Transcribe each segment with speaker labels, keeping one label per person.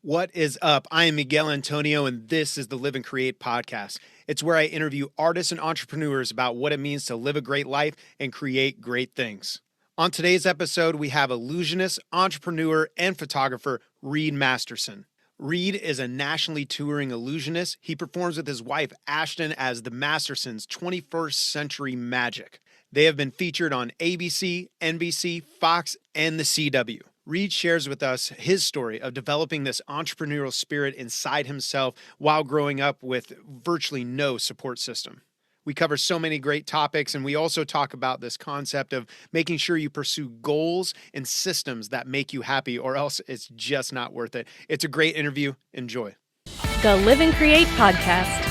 Speaker 1: What is up? I am Miguel Antonio, and this is the Live and Create podcast. It's where I interview artists and entrepreneurs about what it means to live a great life and create great things. On today's episode, we have illusionist, entrepreneur, and photographer Reed Masterson. Reed is a nationally touring illusionist. He performs with his wife Ashton as the Mastersons 21st Century Magic. They have been featured on ABC, NBC, Fox, and the CW. Reed shares with us his story of developing this entrepreneurial spirit inside himself while growing up with virtually no support system. We cover so many great topics, and we also talk about this concept of making sure you pursue goals and systems that make you happy, or else it's just not worth it. It's a great interview. Enjoy.
Speaker 2: The Live and Create podcast.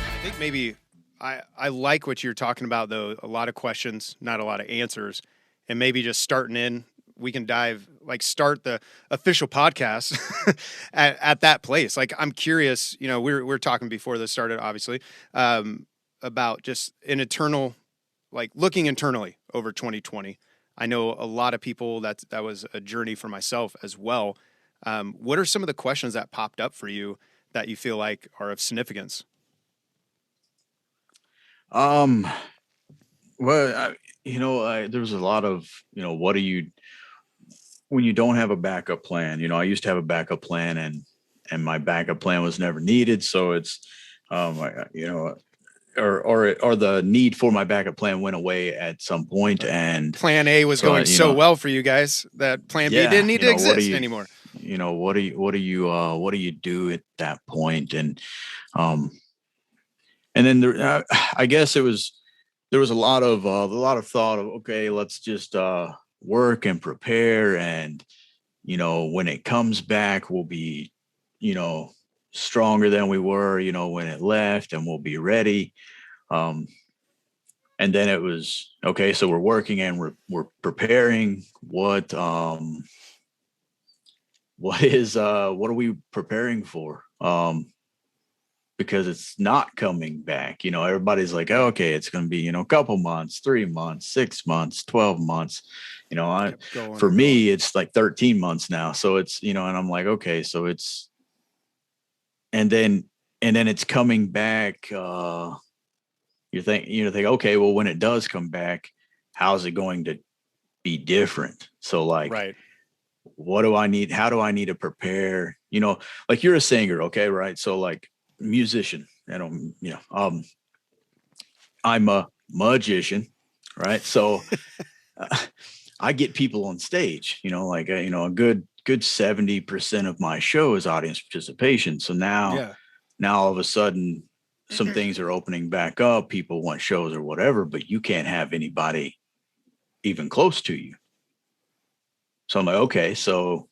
Speaker 1: I think maybe I like what you're talking about, though. A lot of questions, not a lot of answers. And maybe just starting in, we can start the official podcast at that place. Like, I'm curious, we're talking before this started, obviously, about just an eternal, looking internally over 2020. I know a lot of people, that was a journey for myself as well. What are some of the questions that popped up for you that you feel like are of significance?
Speaker 3: Well, there's a lot of, what do you, when you don't have a backup plan? I used to have a backup plan and my backup plan was never needed. So it's, or the need for my backup plan went away at some point, and
Speaker 1: plan A was going so well for you guys that plan B didn't need to exist anymore.
Speaker 3: What do you do at that point? And then I guess there was a lot of thought of, okay, let's just work and prepare, and when it comes back, we'll be stronger than we were when it left, and we'll be ready. And then it was okay. So we're working and we're preparing. What are we preparing for? Because it's not coming back. Everybody's like, oh, okay, it's going to be, a couple months, 3 months, 6 months, 12 months. For me, it's like 13 months now. So it's, and I'm like, okay, so it's, and then it's coming back. You think, okay, well, when it does come back, how's it going to be different? So right. What do I need? How do I need to prepare? Like, you're a singer. Okay. Right. So musician, I'm a magician, right? So I get people on stage, a good 70% of my show is audience participation. So now all of a sudden some things are opening back up. People want shows or whatever, but you can't have anybody even close to you. So I'm like, okay, so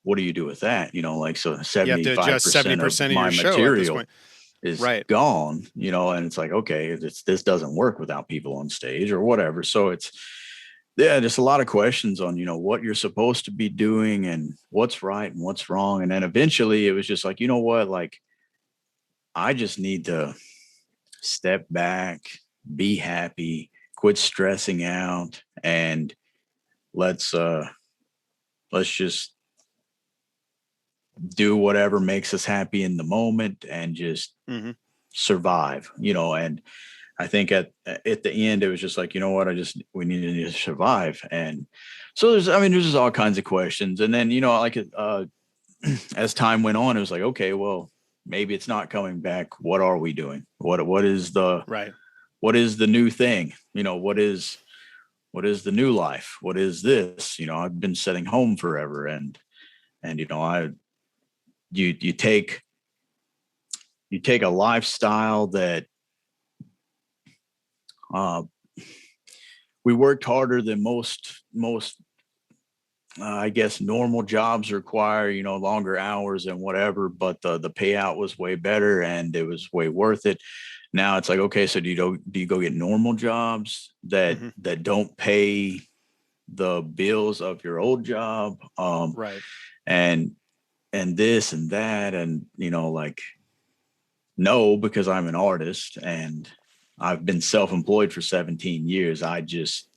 Speaker 3: what do you do with that? So 75% of my material is gone, and it's like, okay, this doesn't work without people on stage or whatever. So it's, just a lot of questions on, what you're supposed to be doing and what's right and what's wrong. And then eventually it was just like, I just need to step back, be happy, quit stressing out, and let's just do whatever makes us happy in the moment and just survive, and I think at the end, it was just like, we need to survive. And so there's just all kinds of questions. And then, as time went on, it was like, okay, well, maybe it's not coming back. What are we doing? What is the new thing? What is the new life? What is this? I've been sitting home forever, and you take a lifestyle that we worked harder than most I guess normal jobs require, longer hours and whatever, but the payout was way better and it was way worth it. Now it's like, okay, so do you go get normal jobs that don't pay the bills of your old job? And this and that, and no, because I'm an artist and I've been self-employed for 17 years. I just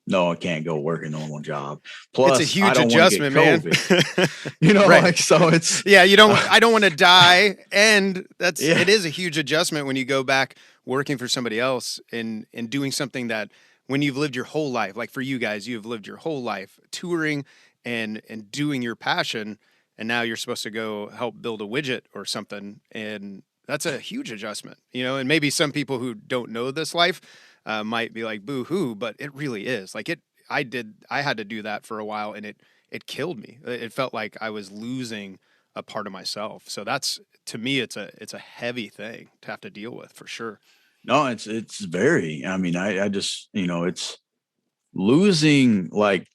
Speaker 3: no, I can't go work a normal job.
Speaker 1: It's a
Speaker 3: Plus, I
Speaker 1: huge
Speaker 3: don't want to get
Speaker 1: adjustment, man.
Speaker 3: COVID.
Speaker 1: Right.
Speaker 3: Like, so it's,
Speaker 1: Yeah, I don't want to die. And
Speaker 3: yeah,
Speaker 1: it is a huge adjustment when you go back working for somebody else and doing something that when you've lived your whole life, like for you guys, you've lived your whole life touring and doing your passion. And now you're supposed to go help build a widget or something. And that's a huge adjustment, and maybe some people who don't know this life might be like, boo hoo, but it really is like I had to do that for a while and it killed me. It felt like I was losing a part of myself. So that's, to me, it's a heavy thing to have to deal with for sure.
Speaker 3: no, it's very, I mean, I just, it's losing, like,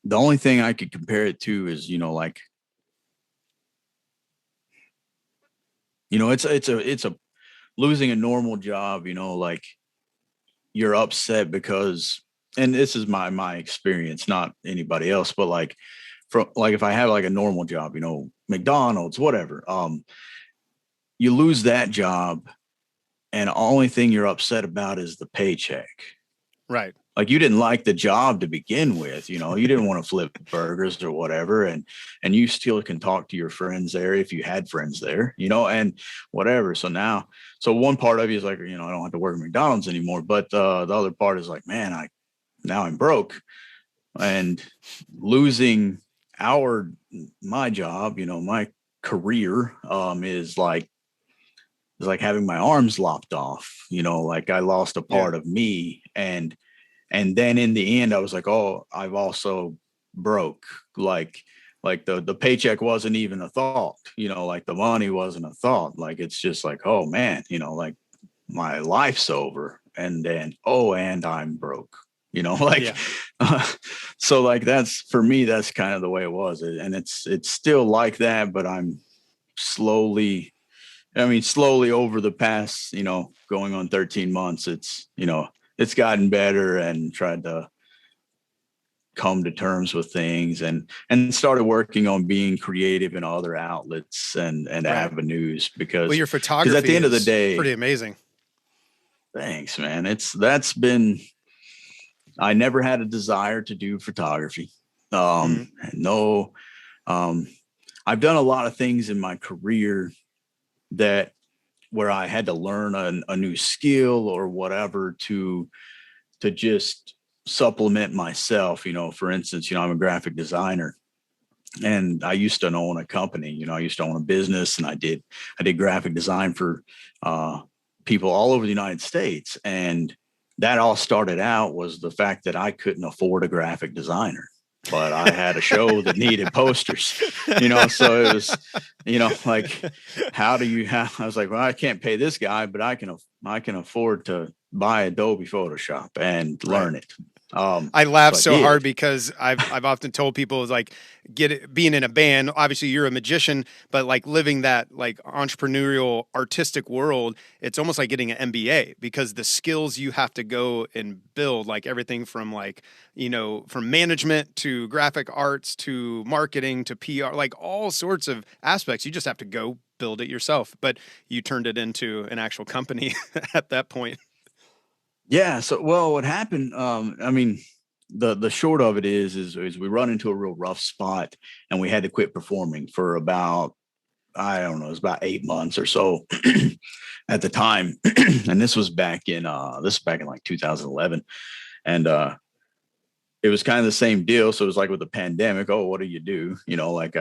Speaker 3: the only thing I could compare it to is, like, it's a losing a normal job, like you're upset because, and this is my experience, not anybody else, but like, from like, if I have like a normal job, McDonald's, whatever, you lose that job and the only thing you're upset about is the paycheck.
Speaker 1: Right.
Speaker 3: Like, you didn't like the job to begin with, you didn't want to flip burgers or whatever. And you still can talk to your friends there if you had friends there, and whatever. So one part of you is like, I don't have to work at McDonald's anymore. But the other part is like, man, now I'm broke, and losing my job, my career, is like having my arms lopped off, like I lost a part of me. And then in the end, I was like, oh, I've also broke. Like the paycheck wasn't even a thought, like the money wasn't a thought. Like, it's just like, oh man, like my life's over. And then, oh, and I'm broke, like,
Speaker 1: Yeah.
Speaker 3: so like, that's, for me, that's kind of the way it was. And it's still like that, but I'm slowly over the past, going on 13 months, it's gotten better, and tried to come to terms with things, and started working on being creative in other outlets and
Speaker 1: Right.
Speaker 3: avenues,
Speaker 1: Well, your
Speaker 3: because at
Speaker 1: photography
Speaker 3: the end of the
Speaker 1: is
Speaker 3: day,
Speaker 1: pretty amazing.
Speaker 3: thanks, man. I never had a desire to do photography.
Speaker 1: Mhm.
Speaker 3: No, um, I've done a lot of things in my career that where I had to learn a new skill or whatever to just supplement myself. For instance, I'm a graphic designer, and I used to own a company. I used to own a business, and I did graphic design for people all over the United States. And that all started out was the fact that I couldn't afford a graphic designer, but I had a show that needed posters, so it was, like, how do you have, I was like, well, I can't pay this guy, but I can afford to buy Adobe Photoshop and
Speaker 1: Right.
Speaker 3: learn it.
Speaker 1: I laugh
Speaker 3: So I
Speaker 1: so hard
Speaker 3: did.
Speaker 1: because I've often told people like being in a band. Obviously, you're a magician, but like living that like entrepreneurial artistic world, it's almost like getting an MBA because the skills you have to go and build, like everything from like from management to graphic arts to marketing to PR, like all sorts of aspects. You just have to go build it yourself. But you turned it into an actual company at that point.
Speaker 3: Yeah. So, well, what happened? The short of it is we run into a real rough spot, and we had to quit performing for about, I don't know, it was about 8 months or so at the time. And this was back in like 2011. And it was kind of the same deal. So it was like with the pandemic. Oh, what do you do? Like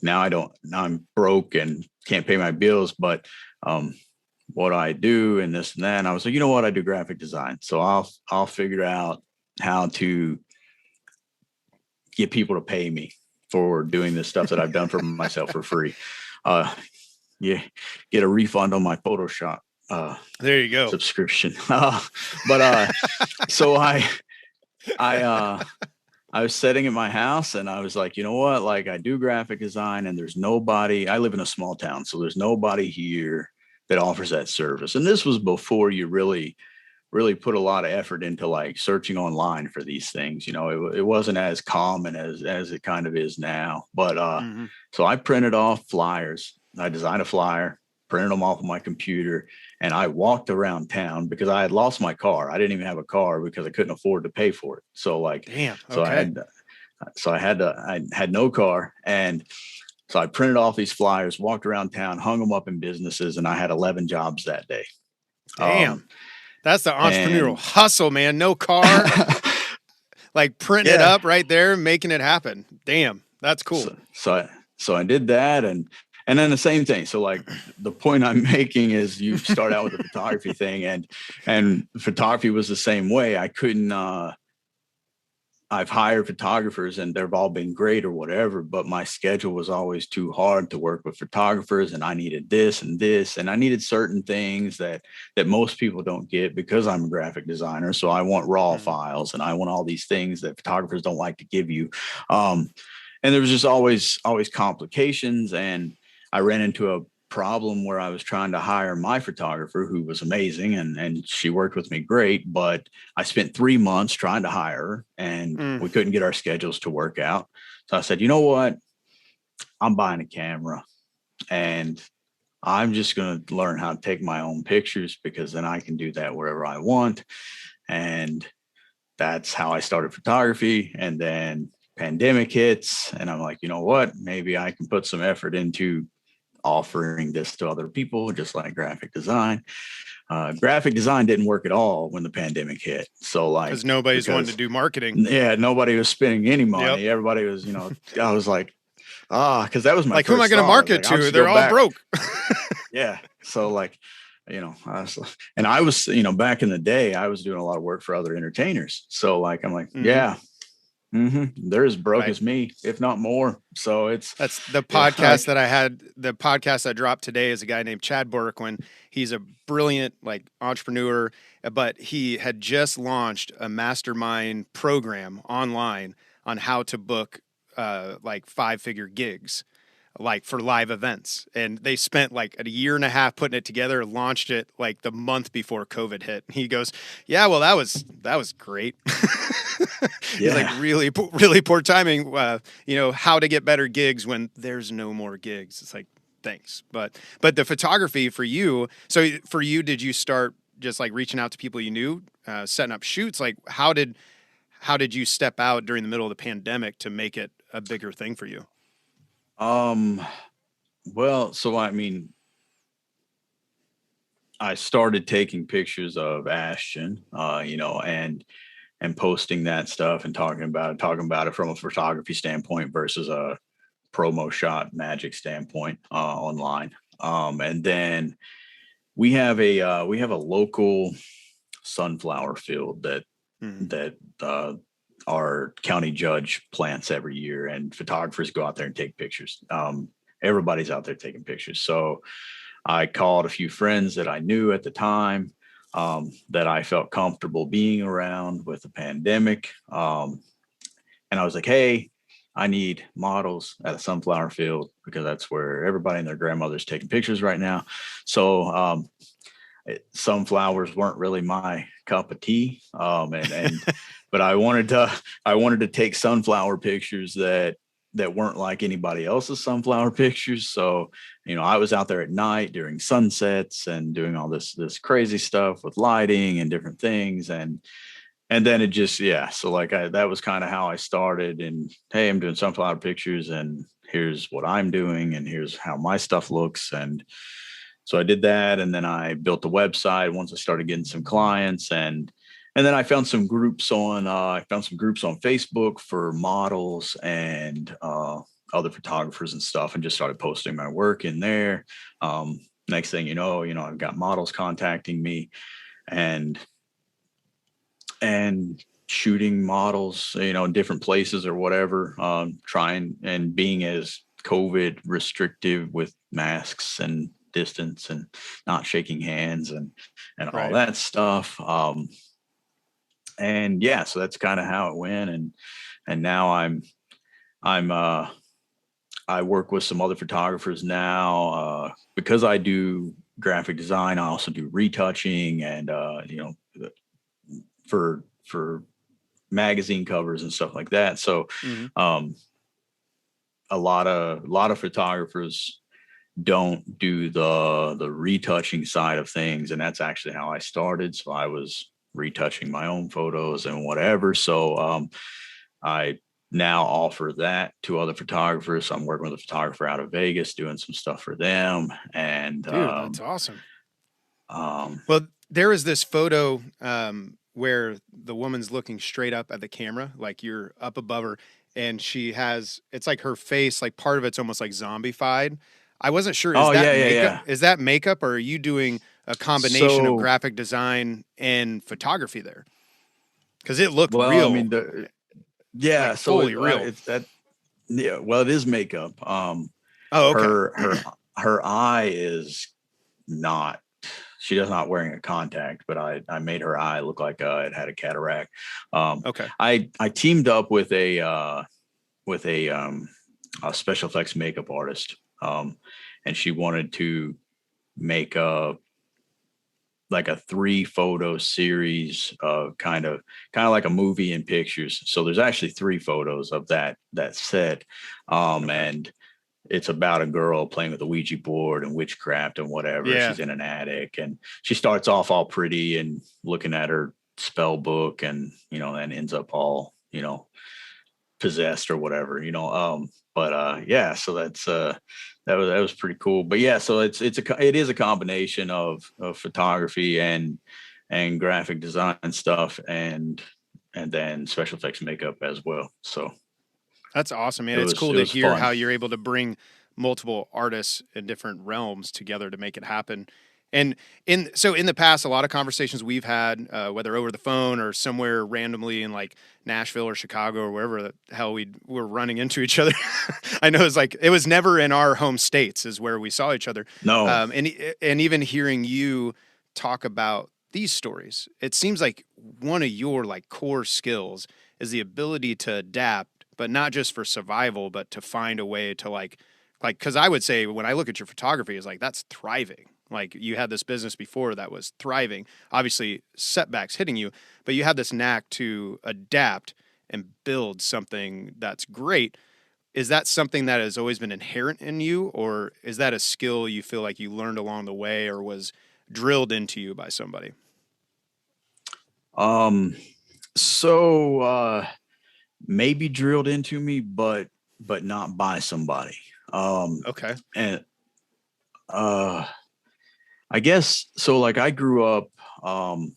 Speaker 3: now I'm broke and can't pay my bills, but what I do and this and that. And I was like, you know what? I do graphic design. So I'll figure out how to get people to pay me for doing this stuff that I've done for myself for free. Yeah, get a refund on my Photoshop
Speaker 1: There you go.
Speaker 3: subscription. But so I was sitting in my house, and I was like, you know what? Like, I do graphic design, and there's nobody. I live in a small town, so there's nobody here that offers that service. And this was before you really put a lot of effort into like searching online for these things. It wasn't as common as it kind of is now. But
Speaker 1: Hmm.
Speaker 3: so I printed off flyers. I designed a flyer, printed them off of my computer, and I walked around town because I had lost my car. I didn't even have a car because I couldn't afford to pay for it. So like,
Speaker 1: Damn.
Speaker 3: so
Speaker 1: Okay.
Speaker 3: I had no car. And so I printed off these flyers, walked around town, hung them up in businesses, and I had 11 jobs that day.
Speaker 1: Damn. That's the entrepreneurial
Speaker 3: And
Speaker 1: hustle, man. No car, like printing it
Speaker 3: yeah,
Speaker 1: up right there, making it happen. Damn. That's cool.
Speaker 3: so I did that, and then the same thing. So like the point I'm making is you start out with the photography thing, and photography was the same way. I couldn't I've hired photographers and they've all been great or whatever, but my schedule was always too hard to work with photographers, and I needed this and this, and I needed certain things that most people don't get because I'm a graphic designer. So I want raw files, and I want all these things that photographers don't like to give you. And there was just always complications, and I ran into a problem where I was trying to hire my photographer, who was amazing, and she worked with me great, but I spent 3 months trying to hire her, and we couldn't get our schedules to work out. So I said, you know what? I'm buying a camera, and I'm just going to learn how to take my own pictures, because then I can do that wherever I want. And that's how I started photography. And then pandemic hits, and I'm like, you know what? Maybe I can put some effort into offering this to other people, just like graphic design. Graphic design didn't work at all when the pandemic hit. So like,
Speaker 1: Because nobody's wanting to do marketing.
Speaker 3: Yeah, nobody was spending any money.
Speaker 1: Yep.
Speaker 3: Everybody was, I was like, because that was my
Speaker 1: like, who am I going to market to? They're all broke.
Speaker 3: Yeah. So like, I was, back in the day, I was doing a lot of work for other entertainers. So like, I'm like, yeah, they're as broke as me, if not more. So
Speaker 1: that's the podcast that I had. The podcast I dropped today is a guy named Chad Borquin. He's a brilliant entrepreneur, but he had just launched a mastermind program online on how to book 5-figure gigs, like for live events. And they spent like a year and a half putting it together, launched it like the month before COVID hit. He goes, yeah, well, that was great. He's like, really, really poor timing. How to get better gigs when there's no more gigs. It's like, thanks. But the photography for you, did you start just like reaching out to people you knew, setting up shoots? Like how did you step out during the middle of the pandemic to make it a bigger thing for you?
Speaker 3: Well, so I mean, I started taking pictures of Ashton, and posting that stuff and talking about it from a photography standpoint versus a promo shot magic standpoint online. And then we have a local sunflower field that our county judge plants every year, and photographers go out there and take pictures. Everybody's out there taking pictures. So I called a few friends that I knew at the time, that I felt comfortable being around with the pandemic. And I was like, hey, I need models at a sunflower field because that's where everybody and their grandmother's taking pictures right now. So sunflowers weren't really my cup of tea. But I wanted to take sunflower pictures that weren't like anybody else's sunflower pictures. So, I was out there at night during sunsets and doing all this crazy stuff with lighting and different things. And then it just, so like that was kind of how I started. And hey, I'm doing sunflower pictures, and here's what I'm doing, and here's how my stuff looks. And so I did that, and then I built the website once I started getting some clients, and then I found some groups on Facebook for models and other photographers and stuff, and just started posting my work in there. Next thing you know, I've got models contacting me and shooting models, in different places or whatever, trying and being as COVID restrictive with masks and distance and not shaking hands and all that stuff. And so that's kind of how it went. And now I work with some other photographers now, because I do graphic design. I also do retouching and, for magazine covers and stuff like that. So, a lot of photographers don't do the retouching side of things. And that's actually how I started. So I was retouching my own photos and whatever. So I now offer that to other photographers. So I'm working with a photographer out of Vegas, doing some stuff for them. And
Speaker 1: Dude, that's awesome.
Speaker 3: um,
Speaker 1: Well, there is this photo where the woman's looking straight up at the camera, like you're up above her, and she has, it's like her face, like part of it's almost like zombified. I wasn't sure, is
Speaker 3: oh
Speaker 1: that
Speaker 3: yeah, yeah,
Speaker 1: makeup?
Speaker 3: yeah.
Speaker 1: Is that makeup, or are you doing a combination of
Speaker 3: So
Speaker 1: graphic design and photography there? Because it looked
Speaker 3: well, I
Speaker 1: real,
Speaker 3: mean, yeah.
Speaker 1: like
Speaker 3: So
Speaker 1: fully real.
Speaker 3: it's that. Yeah. Well, it is makeup.
Speaker 1: Oh, okay.
Speaker 3: Her eye is not. She does not wearing a contact, but I made her eye look like it had a cataract.
Speaker 1: Okay.
Speaker 3: I teamed up with with a special effects makeup artist, and she wanted to make a like a 3 photo series of kind of like a movie in pictures. So there's actually 3 photos of that set,
Speaker 1: Okay.
Speaker 3: and it's about a girl playing with a Ouija board and witchcraft and whatever.
Speaker 1: Yeah.
Speaker 3: She's in an attic, and she starts off all pretty and looking at her spell book, and then ends up all possessed or whatever. But yeah, so that was pretty cool. But yeah, so it is a combination of photography and graphic design stuff, and then special effects makeup as well. So
Speaker 1: That's awesome, man.
Speaker 3: it
Speaker 1: It's
Speaker 3: was
Speaker 1: cool
Speaker 3: it
Speaker 1: to
Speaker 3: was
Speaker 1: hear
Speaker 3: fun.
Speaker 1: how you're able to bring multiple artists in different realms together to make it happen. And in the past, a lot of conversations we've had, whether over the phone or somewhere randomly in like Nashville or Chicago or wherever the hell we're running into each other. I know it was never in our home states is where we saw each other.
Speaker 3: No.
Speaker 1: And even hearing you talk about these stories, it seems like one of your like core skills is the ability to adapt, but not just for survival, but to find a way to because I would say when I look at your photography, is like that's thriving. Like you had this business before that was thriving. Obviously, setbacks hitting you, but you have this knack to adapt and build something that's great. Is that something that has always been inherent in you, or is that a skill you feel like you learned along the way or was drilled into you by somebody?
Speaker 3: Um. So maybe drilled into me, but not by somebody.
Speaker 1: Okay.
Speaker 3: And uh, I guess so. Like um,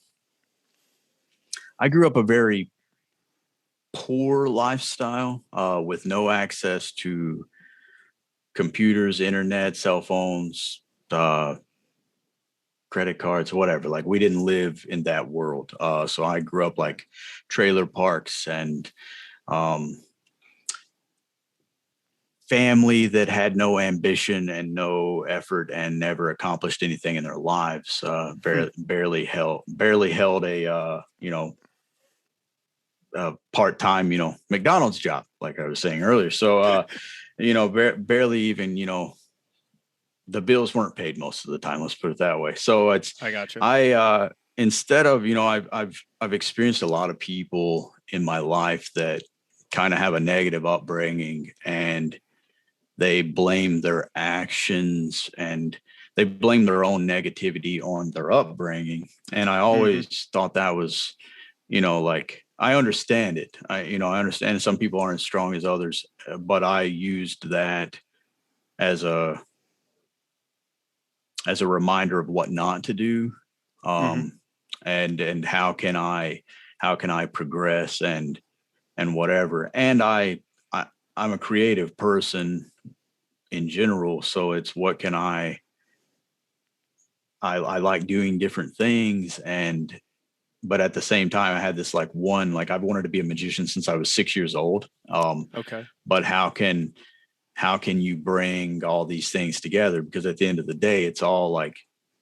Speaker 3: I grew up a very poor lifestyle, with no access to computers, internet, cell phones, uh, credit cards, whatever. Like we didn't live in that world. So I grew up like trailer parks and um, family that had no ambition and no effort and never accomplished anything in their lives.
Speaker 1: Hmm.
Speaker 3: Barely held a part-time McDonald's job, like I was saying earlier. So barely even the bills weren't paid most of the time. Let's put it that way. So
Speaker 1: I gotcha.
Speaker 3: I instead of I've experienced a lot of people in my life that kind of have a negative upbringing, and they blame their actions and they blame their own negativity on their upbringing. And I
Speaker 1: Hmm.
Speaker 3: always thought that was, like I understand it. I understand some people aren't as strong as others, but I used that as a reminder of what not to do.
Speaker 1: Hmm.
Speaker 3: Um, and how can I progress and whatever. And I'm a creative person in general. So it's what can I like doing different things. And but at the same time I had this like I've wanted to be a magician since I was 6 years old.
Speaker 1: Okay.
Speaker 3: But how can you bring all these things together? Because at the end of the day, it's all like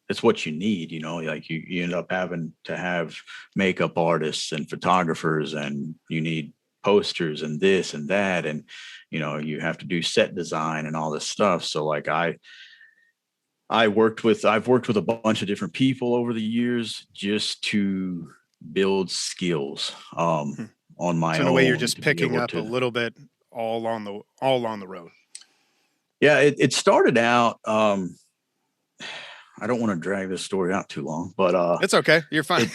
Speaker 3: it's what you need, like you end up having to have makeup artists and photographers, and you need posters and this and that, and you have to do set design and all this stuff. So like I've worked with a bunch of different people over the years just to build skills
Speaker 1: Hmm.
Speaker 3: on my
Speaker 1: So in a way, you're
Speaker 3: own
Speaker 1: just
Speaker 3: to be
Speaker 1: picking
Speaker 3: able
Speaker 1: up a
Speaker 3: to.
Speaker 1: little bit all along the road.
Speaker 3: Yeah, it started out. I don't want to drag this story out too long, but
Speaker 1: It's okay. You're fine.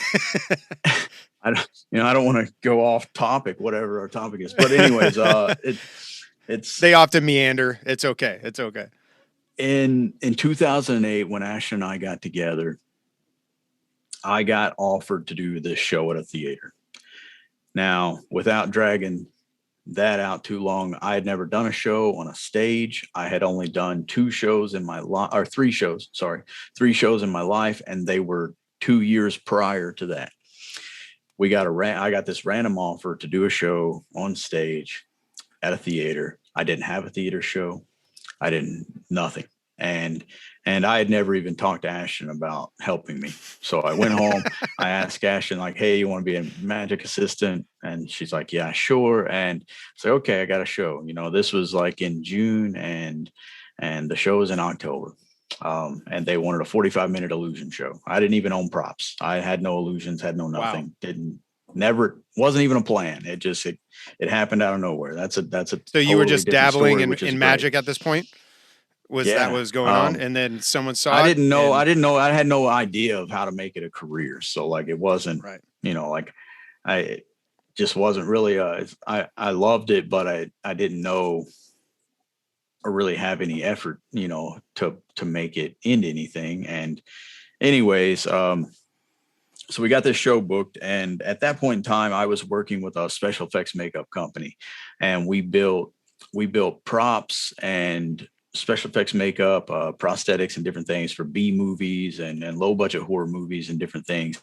Speaker 3: I don't, I don't want to go off topic, whatever our topic is. But anyways, it's
Speaker 1: They often meander. It's okay. It's okay.
Speaker 3: in 2008 when Ashton and I got together. I got offered to do this show at a theater. Now, without dragging that out too long, I had never done a show on a stage. I had only done 2 shows in my life, or 3 shows, sorry, 3 shows in my life, and they were 2 years prior to that. I got this random offer to do a show on stage at a theater. I didn't have a theater show. Nothing. And I had never even talked to Ashton about helping me. So I went home, I asked Ashton, like, hey, you want to be a magic assistant? And she's like, yeah, sure. And so, okay, I got a show. This was like in June and the show was in October. And they wanted a 45-minute illusion show. I didn't even own props. I had no illusions, had no nothing. Wow. Wasn't even a plan. It happened out of nowhere. That's a
Speaker 1: So you were just dabbling
Speaker 3: story,
Speaker 1: in magic at this point? That what was going on? And then someone saw it?
Speaker 3: I didn't know. I had no idea of how to make it a career. So like, it wasn't,
Speaker 1: right.
Speaker 3: Like I just wasn't really, I loved it, but I didn't know or really have any effort, to make it into anything. And anyways, so we got this show booked. And at that point in time, I was working with a special effects makeup company, and we built props and special effects makeup, prosthetics and different things for B movies and low budget horror movies and different things.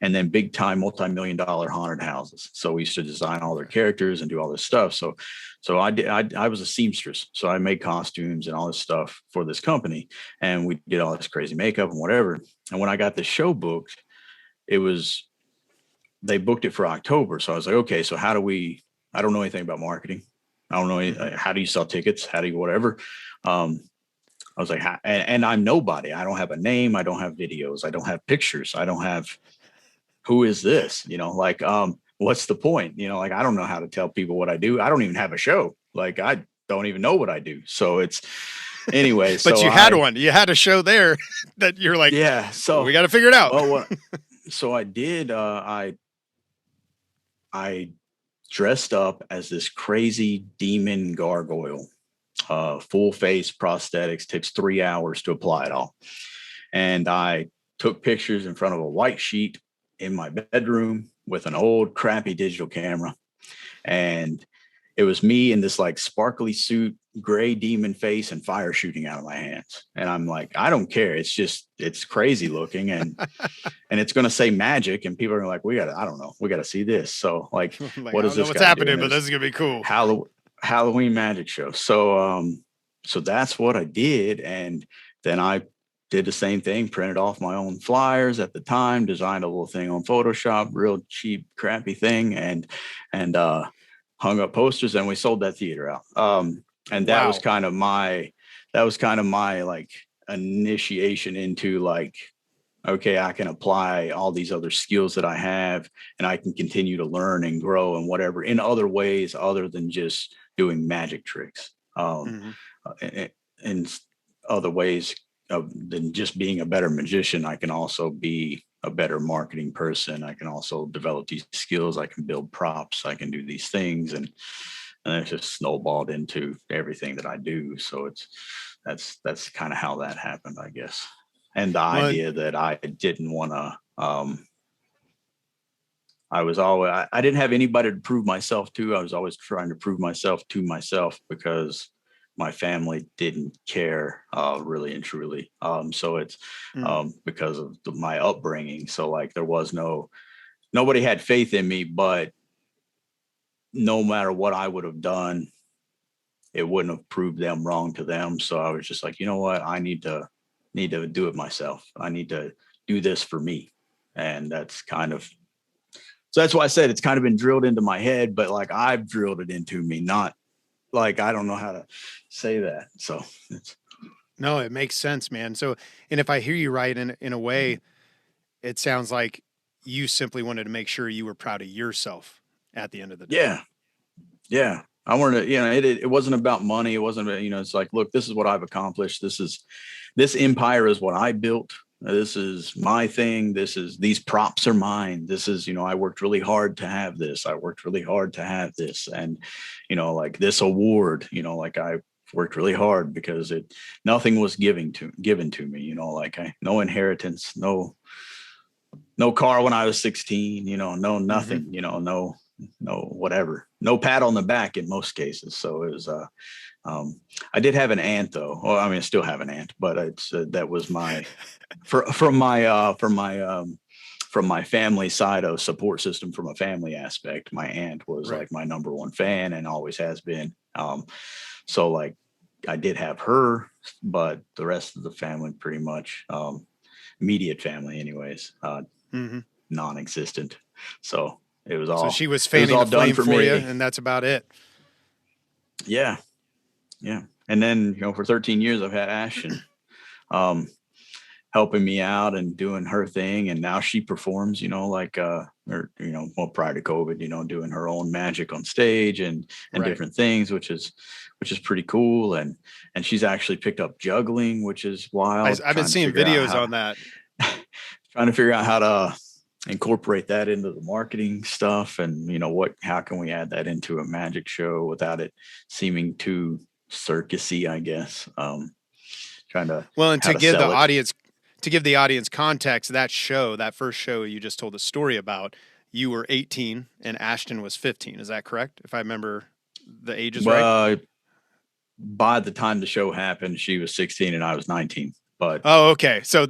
Speaker 3: And then big time multi-million-dollar haunted houses. So we used to design all their characters and do all this stuff. So I was a seamstress. So I made costumes and all this stuff for this company, and we did all this crazy makeup and whatever. And when I got the show booked, they booked it for October. So I was like, okay, so I don't know anything about marketing. I don't know how do you sell tickets? How do you whatever? I was like, and I'm nobody. I don't have a name. I don't have videos. I don't have pictures. I don't have, who is this? What's the point? Like, I don't know how to tell people what I do. I don't even have a show. Like, I don't even know what I do. So it's anyway.
Speaker 1: But you had one. You had a show there that you're like,
Speaker 3: yeah. So
Speaker 1: we got to figure it out.
Speaker 3: So I did. I dressed up as this crazy demon gargoyle. Full face prosthetics, takes 3 hours to apply it all. And I took pictures in front of a white sheet in my bedroom with an old crappy digital camera. And it was me in this like sparkly suit, gray demon face, and fire shooting out of my hands. And I'm like, I don't care. It's crazy looking. And it's going to say magic. And people are like, we got to see this. So like, what is this?
Speaker 1: What's happening, but this is going to be cool.
Speaker 3: Halloween magic show. So that's what I did. And then I did the same thing, printed off my own flyers at the time, designed a little thing on Photoshop, real cheap, crappy thing, and hung up posters, and we sold that theater out. And that was kind of my like initiation into like, okay, I can apply all these other skills that I have, and I can continue to learn and grow and whatever in other ways other than just doing magic tricks. In other ways than just being a better magician, I can also be a better marketing person. I can also develop these skills. I can build props. I can do these things, and it's just snowballed into everything that I do. So that's kind of how that happened, I guess. And the idea that I didn't want to. I didn't have anybody to prove myself to. I was always trying to prove myself to myself because my family didn't care really and truly. So it's because of my upbringing. So like there was nobody had faith in me, but no matter what I would have done, it wouldn't have proved them wrong to them. So I was just like, you know what? I need to do it myself. I need to do this for me. And so that's why I said it's kind of been drilled into my head, but like I've drilled it into me, not like, I don't know how to say that. So
Speaker 1: no, it makes sense, man. So, and if I hear you right, in a way, it sounds like you simply wanted to make sure you were proud of yourself at the end of the day.
Speaker 3: Yeah. I wanted to, it wasn't about money. It wasn't, it's like, look, this is what I've accomplished. This empire is what I built. This is my thing. These props are mine. This is, I worked really hard to have this. I worked really hard to have this. And, like this award, like I worked really hard because nothing was given to me, like no inheritance, no car when I was 16, no nothing, no whatever, no pat on the back in most cases. So it was I did have an aunt though. Well, I mean, I still have an aunt, but that was my from my family side of support system. From a family aspect, my aunt was like my number one fan and always has been. So like I did have her, but the rest of the family pretty much immediate family anyways, non-existent. So it was all,
Speaker 1: so she was fanning the flame for you, and that's about it.
Speaker 3: Yeah. And then, for 13 years I've had Ashton helping me out and doing her thing. And now she performs, prior to COVID, doing her own magic on stage and different things, which is pretty cool. And she's actually picked up juggling, which is wild.
Speaker 1: I've been seeing videos on that.
Speaker 3: Trying to figure out how to incorporate that into the marketing stuff, and how can we add that into a magic show without it seeming too circusy, I guess. Trying to
Speaker 1: to give the audience context, that first show you just told a story about, you were 18 and Ashton was 15. Is that correct? If I remember the ages right?
Speaker 3: By the time the show happened, she was 16 and I was 19. But
Speaker 1: okay. So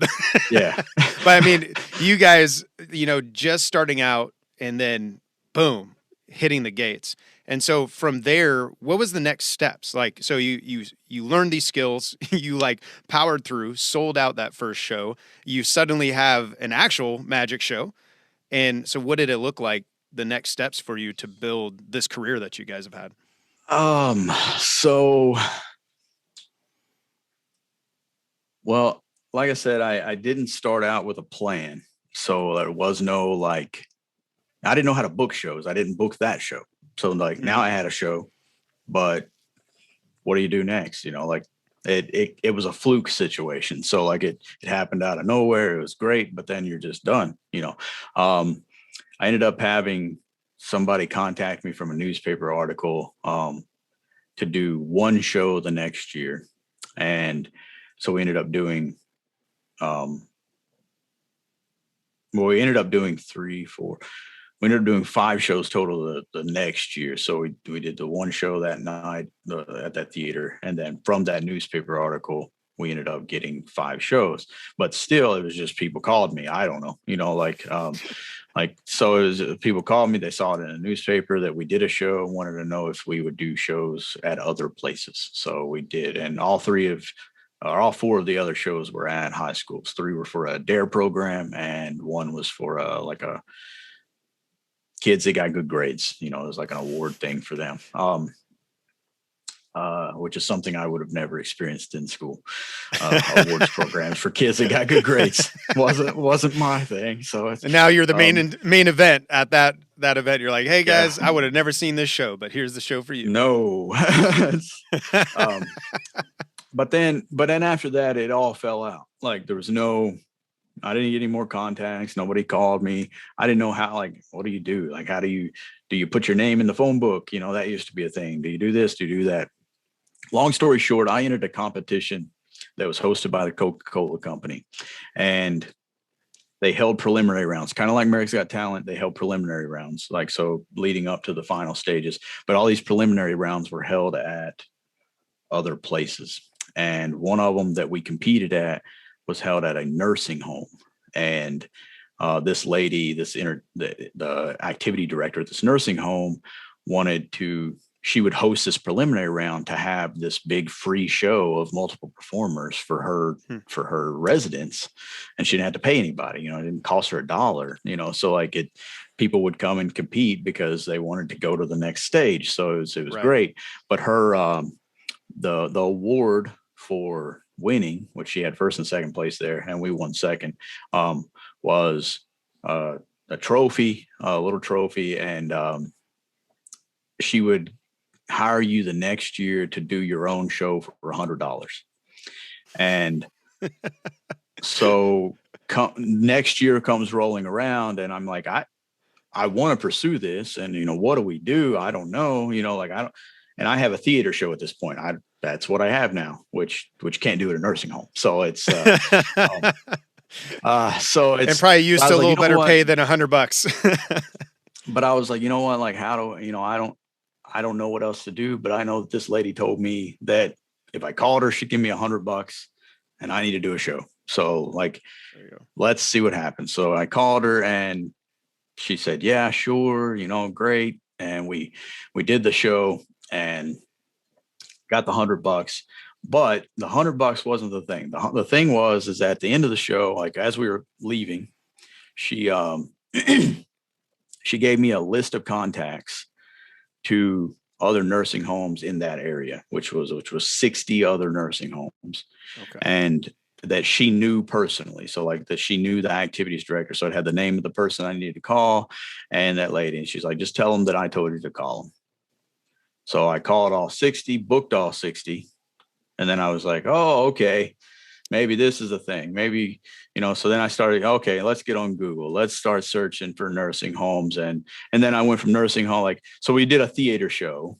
Speaker 3: yeah.
Speaker 1: But I mean, you guys, just starting out and then boom, hitting the gates. And so from there, what was the next steps? Like, so you learned these skills, you like powered through, sold out that first show. You suddenly have an actual magic show. And so what did it look like, the next steps for you to build this career that you guys have had?
Speaker 3: Well, like I said, I didn't start out with a plan. So there was no, I didn't know how to book shows. I didn't book that show. So now I had a show, but what do you do next? It was a fluke situation. So it happened out of nowhere. It was great, but then you're just done. I ended up having somebody contact me from a newspaper article to do one show the next year. And so we ended up doing, we ended up doing 5 shows total the next year. So we did the one show that night at that theater. And then from that newspaper article, we ended up getting 5 shows, but still it was just people called me. I don't know, so it was, people called me, they saw it in a newspaper that we did a show and wanted to know if we would do shows at other places. So we did. And all 4 of the other shows were at high schools. 3 were for a DARE program and 1 was for a kids that got good grades. It was like an award thing for them, which is something I would have never experienced in school. Awards programs for kids that got good grades wasn't my thing. So
Speaker 1: and now you're the main event at that event. You're like, hey guys, I would have never seen this show, but here's the show for you.
Speaker 3: No. But then after that, it all fell out. There was I didn't get any more contacts. Nobody called me. I didn't know how, what do you do? How do you put your name in the phone book? That used to be a thing. Do you do this? Do you do that? Long story short, I entered a competition that was hosted by the Coca-Cola company, and they held preliminary rounds, kind of like America's Got Talent. They held preliminary rounds, so leading up to the final stages, but all these preliminary rounds were held at other places. And one of them that we competed at was held at a nursing home. And this lady, the activity director at this nursing home she would host this preliminary round to have this big free show of multiple performers for her residents. And she didn't have to pay anybody, it didn't cost her $1, so people would come and compete because they wanted to go to the next stage. So it was great. But her, the award for winning, which she had first and second place there, and we won second, was a trophy, a little trophy, and she would hire you the next year to do your own show for $100. And so next year comes rolling around, and I'm like, I want to pursue this. And, what do we do? I don't know, like I don't, and I have a theater show at this point. That's what I have now, which can't do at a nursing home. So it's, so it's,
Speaker 1: and probably used to a little better pay than
Speaker 3: $100. But I was like, what, like, how do, I don't know what else to do, but I know that this lady told me that if I called her, she'd give me $100 and I need to do a show. So like, let's see what happens. So I called her and she said, yeah, sure. Great. And we did the show and got the $100, but the $100 wasn't the thing. The thing is at the end of the show, like as we were leaving, she, she gave me a list of contacts to other nursing homes in that area, which was 60 other nursing homes.
Speaker 1: Okay.
Speaker 3: And that she knew personally. So like that she knew the activities director. So it had the name of the person I needed to call and that lady. And she's like, just tell them that I told you to call them. So I called all 60, booked all 60. And then I was like, oh, okay, maybe this is a thing. Maybe, so then I started, okay, let's get on Google. Let's start searching for nursing homes. And then I went from nursing home, so we did a theater show.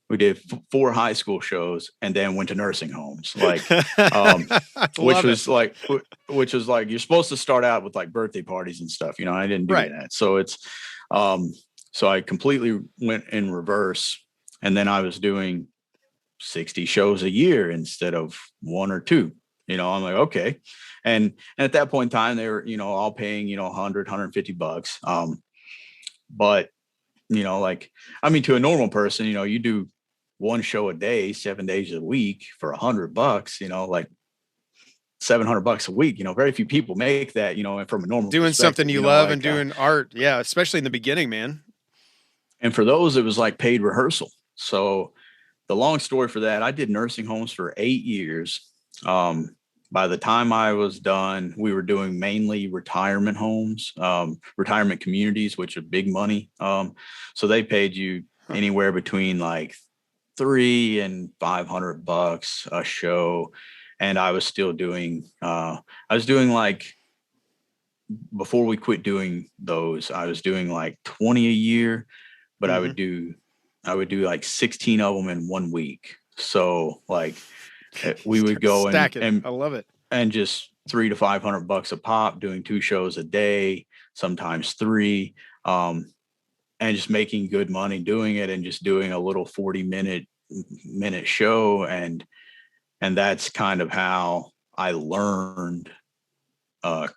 Speaker 3: We did 4 high school shows and then went to nursing homes, which was like you're supposed to start out with like birthday parties and stuff. I didn't do that. So it's, so I completely went in reverse, and then I was doing 60 shows a year instead of 1 or 2. I'm like, okay. And at that point in time, they were, all paying, $100, $150. But, like, I mean, to a normal person, you do 1 show a day, 7 days a week for $100, like $700 a week. Very few people make that, from a normal
Speaker 1: doing something you love, like, and doing art. Yeah. Especially in the beginning, man.
Speaker 3: And for those, it was like paid rehearsal. So the long story for that, I did nursing homes for 8 years. By the time I was done, we were doing mainly retirement homes, retirement communities, which are big money. So they paid you anywhere between like $300 and $500 a show. And I was still doing, like, before we quit doing those, I was doing like 20 a year, but I would do like 16 of them in 1 week. So like we would go and
Speaker 1: I love it.
Speaker 3: And just $300 to $500 a pop, doing 2 shows a day, sometimes 3, and just making good money doing it, and just doing a little 40-minute show. And that's kind of how I learned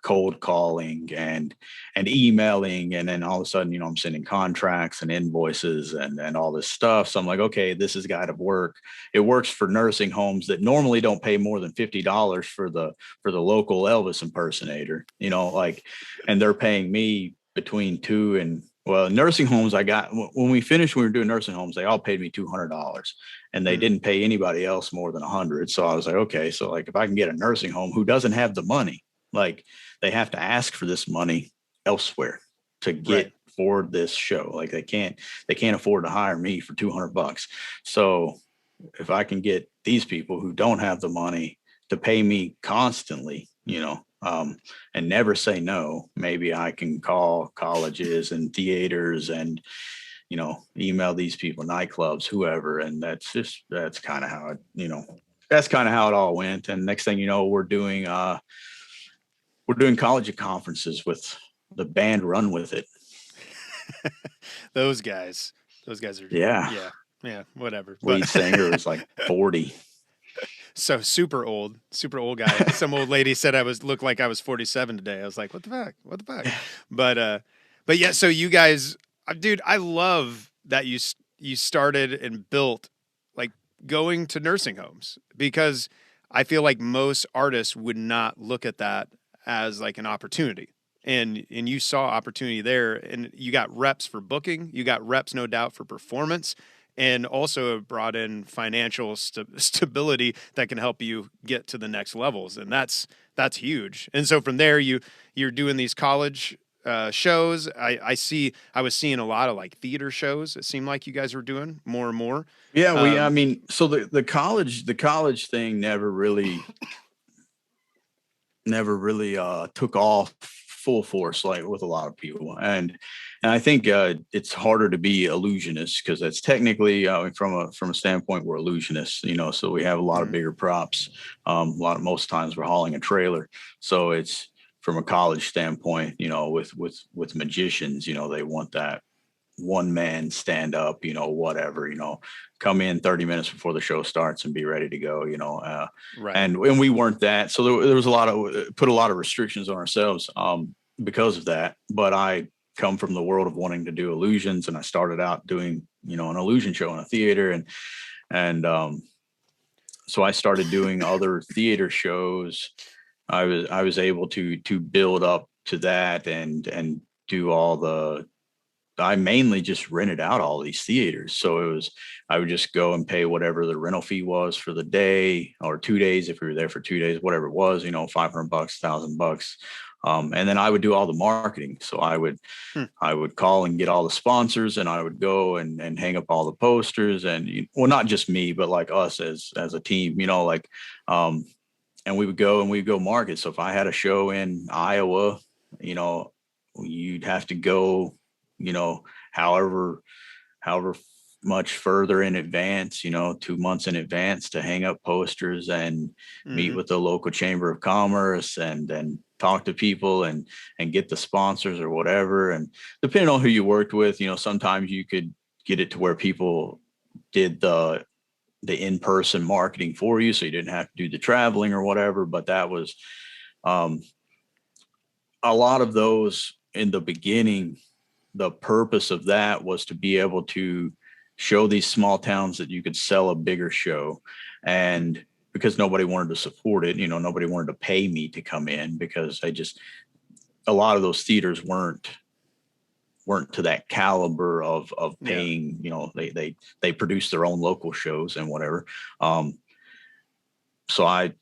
Speaker 3: cold calling and emailing. And then all of a sudden, I'm sending contracts and invoices and all this stuff. So I'm like, okay, this has got to work. It works for nursing homes that normally don't pay more than $50 for the local Elvis impersonator, and they're paying me between nursing homes. When we were doing nursing homes, they all paid me $200, and they didn't pay anybody else more than $100. So I was like, okay, so like if I can get a nursing home who doesn't have the money, like they have to ask for this money elsewhere to get for this show. Like they can't afford to hire me for $200. So if I can get these people who don't have the money to pay me constantly, and never say no, maybe I can call colleges and theaters and, email these people, nightclubs, whoever. And that's kind of how it all went. And next thing you know, we're doing college conferences with the band Run With It.
Speaker 1: Those guys are, yeah, whatever.
Speaker 3: Lead singer was like 40.
Speaker 1: So super old guy. Some old lady said looked like I was 47 today. I was like, what the fuck? But yeah, so you guys, dude, I love that you started and built like going to nursing homes, because I feel like most artists would not look at that as like an opportunity. And you saw opportunity there, and you got reps for booking, you got reps, no doubt, for performance, and also brought in financial stability that can help you get to the next levels. And that's huge. And so from there, you're doing these college shows. I was seeing a lot of like theater shows. It seemed like you guys were doing more and more.
Speaker 3: Yeah, I
Speaker 1: Um,
Speaker 3: mean, so the college thing never really took off full force like with a lot of people, and I think it's harder to be illusionists because that's technically from a standpoint we're illusionists, so we have a lot of
Speaker 1: mhm,
Speaker 3: bigger props. Most times we're hauling a trailer, so it's from a college standpoint, with magicians, they want that one man stand up, whatever, come in 30 minutes before the show starts and be ready to go,
Speaker 1: right.
Speaker 3: and we weren't that. So there was put a lot of restrictions on ourselves because of that. But I come from the world of wanting to do illusions, and I started out doing, an illusion show in a theater, and so I started doing other theater shows. I was able to build up to that and do all the I mainly just rented out all these theaters. So I would just go and pay whatever the rental fee was for the day or 2 days. If we were there for 2 days, whatever it was, $500, $1,000. And then I would do all the marketing. So
Speaker 1: Hmm.
Speaker 3: I would call and get all the sponsors, and I would go and hang up all the posters, and well, not just me, but like us as a team, um, and we'd go market. So if I had a show in Iowa, you know, you'd have to go, you know, however, however much further in advance, 2 months in advance to hang up posters and meet
Speaker 1: Hmm.
Speaker 3: with the local chamber of commerce and talk to people and get the sponsors or whatever. And depending on who you worked with, sometimes you could get it to where people did the in-person marketing for you, so you didn't have to do the traveling or whatever. But that was um, a lot of those in the beginning. The purpose of that was to be able to show these small towns that you could sell a bigger show. And because nobody wanted to support it, nobody wanted to pay me to come in, because a lot of those theaters weren't to that caliber of
Speaker 1: Yeah.
Speaker 3: paying. They produce their own local shows and whatever. um, so I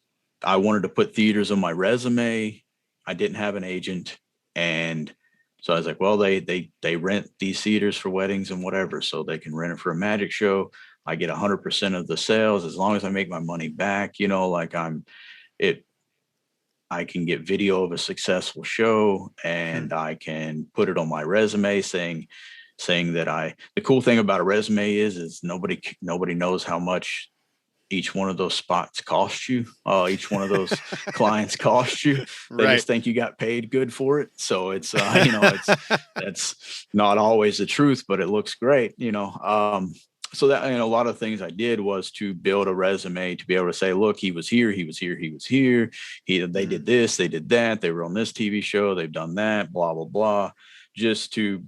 Speaker 3: wanted to put theaters on my resume. I didn't have an agent, and so I was like, well, they rent these theaters for weddings and whatever, so they can rent it for a magic show. I get 100% of the sales as long as I make my money back. Like it. I can get video of a successful show,
Speaker 1: Hmm.
Speaker 3: and I can put it on my resume saying that the cool thing about a resume is nobody knows how much each one of those spots cost you. Each one of those clients cost you. They
Speaker 1: Right.
Speaker 3: just think you got paid good for it. So it's, that's not always the truth, but it looks great, so that, a lot of things I did was to build a resume to be able to say, look, he was here, he was here, he was here. They
Speaker 1: Hmm.
Speaker 3: did this, they did that. They were on this TV show. They've done that, blah, blah, blah, just to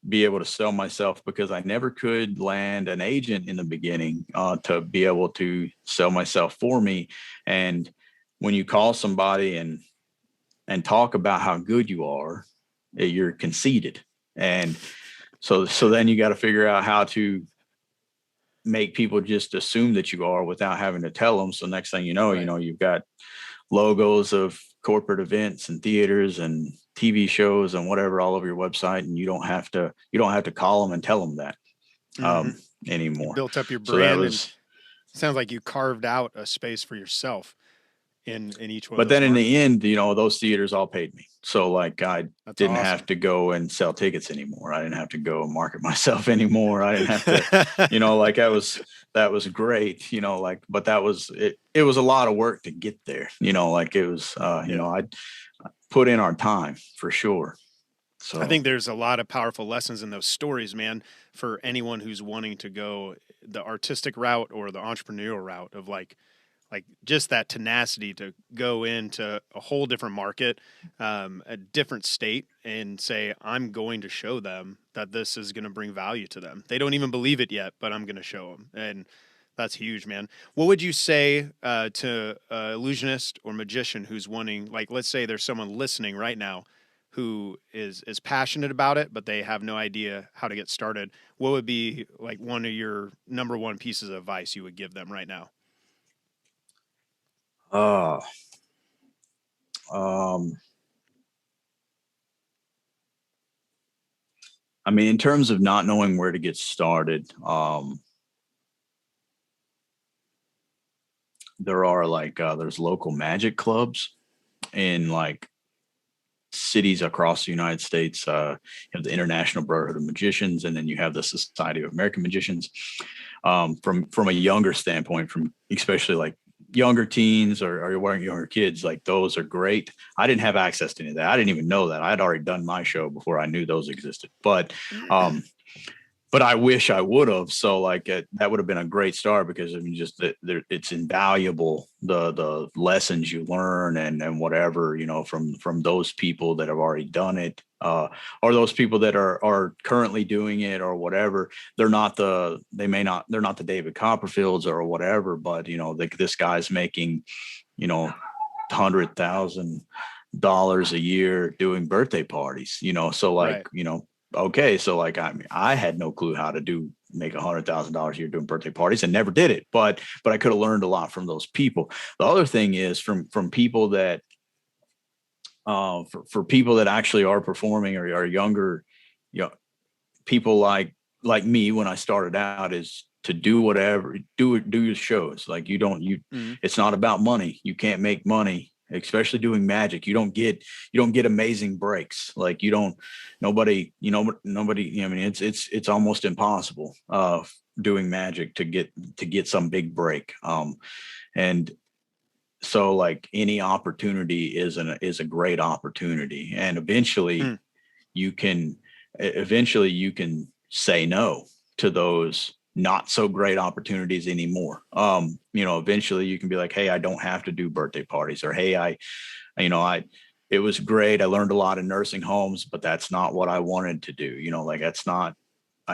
Speaker 3: be able to sell myself, because I never could land an agent in the beginning to be able to sell myself for me. And when you call somebody and talk about how good you are, you're conceited. And so then you got to figure out how to make people just assume that you are without having to tell them. So next thing you know,
Speaker 1: Right.
Speaker 3: you've got logos of corporate events and theaters and TV shows and whatever all over your website, and you don't have to call them and tell them that
Speaker 1: Hmm.
Speaker 3: um,
Speaker 1: You
Speaker 3: anymore.
Speaker 1: built up your
Speaker 3: So that
Speaker 1: brand, and
Speaker 3: was,
Speaker 1: it sounds like you carved out a space for yourself in each one of
Speaker 3: but
Speaker 1: those
Speaker 3: then in
Speaker 1: markets.
Speaker 3: the end, those theaters all paid me. So like I
Speaker 1: That's
Speaker 3: didn't have
Speaker 1: awesome.
Speaker 3: to go and sell tickets anymore. I didn't have to go and market myself anymore. I didn't have to, like that was great, like, but that was it. It was a lot of work to get there, like it was,
Speaker 1: Yeah.
Speaker 3: I put in our time for sure.
Speaker 1: I
Speaker 3: So
Speaker 1: think there's a lot of powerful lessons in those stories, man, for anyone who's wanting to go the artistic route or the entrepreneurial route of like just that tenacity to go into a whole different market, a different state, and say, I'm going to show them that this is going to bring value to them. They don't even believe it yet, but I'm going to show them. And that's huge, man. What would you say to an illusionist or magician who's wanting, like, let's say there's someone listening right now who is passionate about it, but they have no idea how to get started? What would be like one of your number one pieces of advice you would give them right now?
Speaker 3: uh um I mean, in terms of not knowing where to get started, there are like there's local magic clubs in like cities across the United States. You have the International Brotherhood of Magicians, and then you have the Society of American Magicians. From a younger standpoint, from especially like younger teens or younger kids, like those are great. I didn't have access to any of that. I didn't even know that. I had already done my show before I knew those existed. But I wish I would have. So like that would have been a great start, because I mean, just it's invaluable, the lessons you learn and whatever, you know, from those people that have already done it, or those people that are currently doing it or whatever. They're not the David Copperfields or whatever, but you know, this guy's making, you know, $100,000 a year doing birthday parties, you know, so like,
Speaker 1: Right.
Speaker 3: you know, okay, so like I had no clue how to make $100,000 a year doing birthday parties and never did it, but I could have learned a lot from those people. The other thing is from people that for people that actually are performing or are younger, you know, people like me when I started out, is to do whatever, do your shows. Like
Speaker 1: Mhm.
Speaker 3: it's not about money. You can't make money, especially doing magic. You don't get amazing breaks. Like nobody, I mean, it's almost impossible doing magic to get some big break. And so like any opportunity is a great opportunity. And
Speaker 1: Hmm.
Speaker 3: you can you can say no to those not so great opportunities anymore. You know, eventually you can be like, hey, I don't have to do birthday parties, or hey, it was great. I learned a lot in nursing homes, but that's not what I wanted to do. You know, like I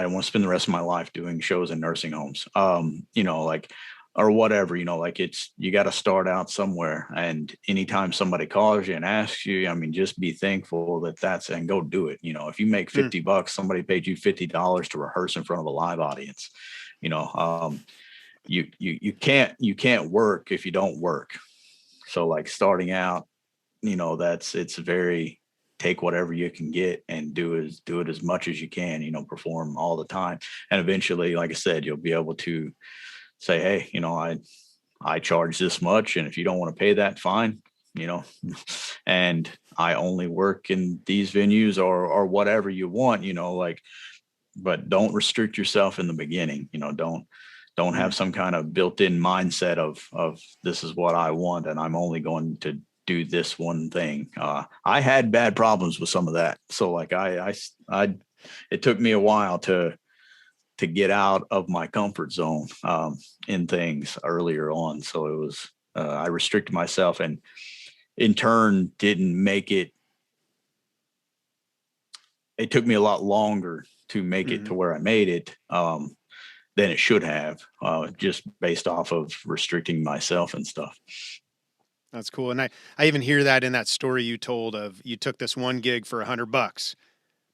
Speaker 3: don't want to spend the rest of my life doing shows in nursing homes. You know, like, or whatever, you know, like you got to start out somewhere. And anytime somebody calls you and asks you, I mean, just be thankful and go do it. You know, if you make
Speaker 1: Hmm.
Speaker 3: $50, somebody paid you $50 to rehearse in front of a live audience, you know, you can't work if you don't work. So like starting out, you know, it's very, take whatever you can get and do it as much as you can, you know, perform all the time. And eventually, like I said, you'll be able to say, hey, you know, I charge this much, and if you don't want to pay that, fine, you know, and I only work in these venues or whatever you want, you know, like, but don't restrict yourself in the beginning, you know, don't
Speaker 1: Hmm.
Speaker 3: have some kind of built-in mindset of this is what I want and I'm only going to do this one thing. I had bad problems with some of that. So like it took me a while to get out of my comfort zone in things earlier on. So it was, I restricted myself, and in turn didn't make it. It took me a lot longer to make it
Speaker 1: Hmm.
Speaker 3: to where I made it than it should have, just based off of restricting myself and stuff.
Speaker 1: That's cool. And I even hear that in that story you told of you took this one gig for $100,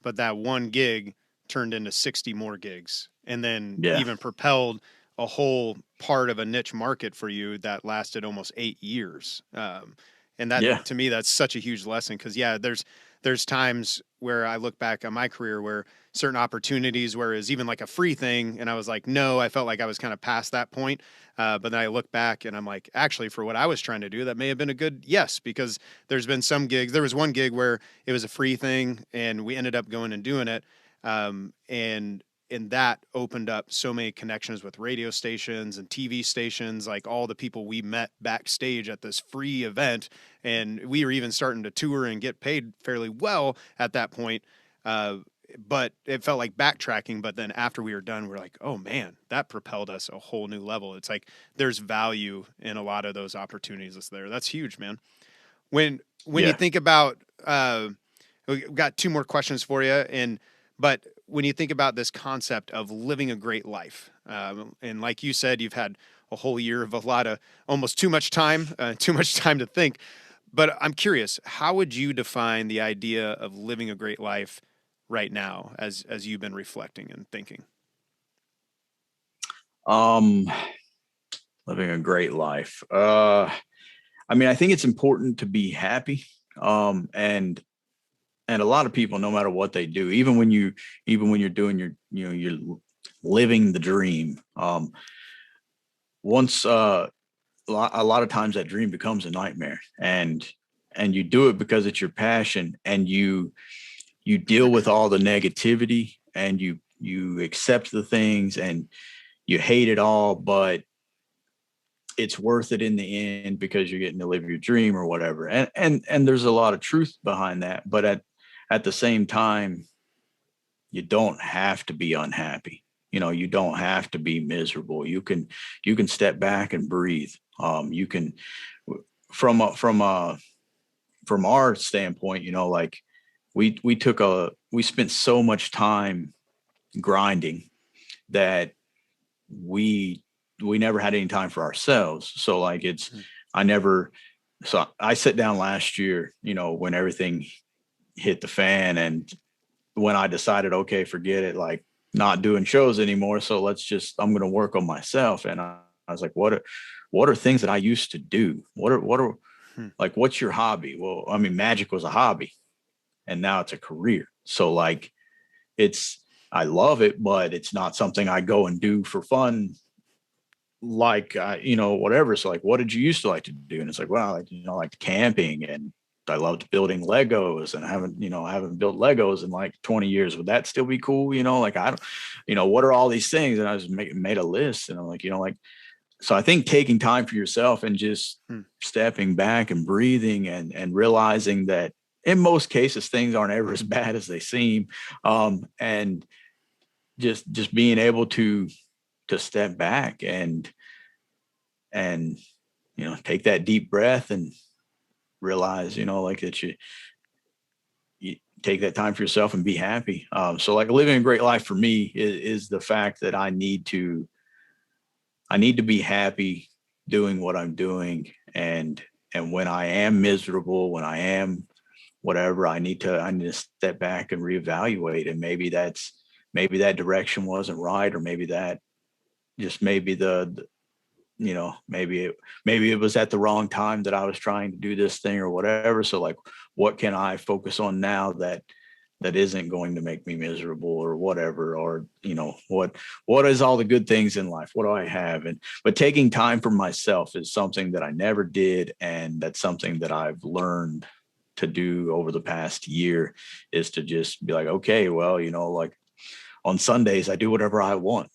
Speaker 1: but that one gig turned into 60 more gigs and then
Speaker 3: Yeah.
Speaker 1: even propelled a whole part of a niche market for you that lasted almost 8 years. And that,
Speaker 3: Yeah.
Speaker 1: to me, that's such a huge lesson. Cause yeah, there's times where I look back on my career where certain opportunities where it's even like a free thing. And I was like, no, I felt like I was kind of past that point. But then I look back and I'm like, actually, for what I was trying to do, that may have been a good yes, because there's been some gigs. There was one gig where it was a free thing and we ended up going and doing it. And that opened up so many connections with radio stations and TV stations, like all the people we met backstage at this free event. And we were even starting to tour and get paid fairly well at that point. Uh, but it felt like backtracking. But then after we were done, we're like, oh man, that propelled us a whole new level. It's like there's value in a lot of those opportunities that's there. That's huge, man. When you
Speaker 3: Yeah.
Speaker 1: think about we've got two more questions for you, but when you think about this concept of living a great life, and like you said, you've had a whole year of a lot of almost too much time to think. But I'm curious, how would you define the idea of living a great life right now, as you've been reflecting and thinking?
Speaker 3: Um, Living a great life. I mean, I think it's important to be happy. And And a lot of people, no matter what they do, even when you're doing you're living the dream. Once a lot of times that dream becomes a nightmare, and you do it because it's your passion, and you deal with all the negativity, and you accept the things, and you hate it all, but it's worth it in the end because you're getting to live your dream or whatever. And there's a lot of truth behind that, but at the same time, you don't have to be unhappy. You don't have to be miserable. You can step back and breathe. You can from our standpoint, like we spent so much time grinding that we never had any time for ourselves. So like I never, so I sat down last year, when everything hit the fan, and when I decided, okay, forget it, like not doing shows anymore. So I'm going to work on myself. And I was like, what are things that I used to do? What are like, what's your hobby? Well, I mean, magic was a hobby, and now it's a career. So like, I love it, but it's not something I go and do for fun. Like, whatever. So like, what did you used to like to do? And it's like, well, I like camping, and I loved building Legos, and I haven't built Legos in like 20 years. Would that still be cool? Like, I don't, what are all these things? And I just made a list, and I'm like, so I think taking time for yourself and just stepping back and breathing, and realizing that in most cases, things aren't ever as bad as they seem. And just being able to step back and take that deep breath and realize, like that you take that time for yourself and be happy. So like, living a great life for me is the fact that I need to be happy doing what I'm doing. And when I am miserable, when I am whatever, I need to step back and reevaluate. And maybe that direction wasn't right, or maybe that just maybe maybe it was at the wrong time that I was trying to do this thing or whatever. So like, what can I focus on now that isn't going to make me miserable or whatever? Or, what is all the good things in life? What do I have? But taking time for myself is something that I never did. And that's something that I've learned to do over the past year, is to just be like, okay, well, like on Sundays, I do whatever I want,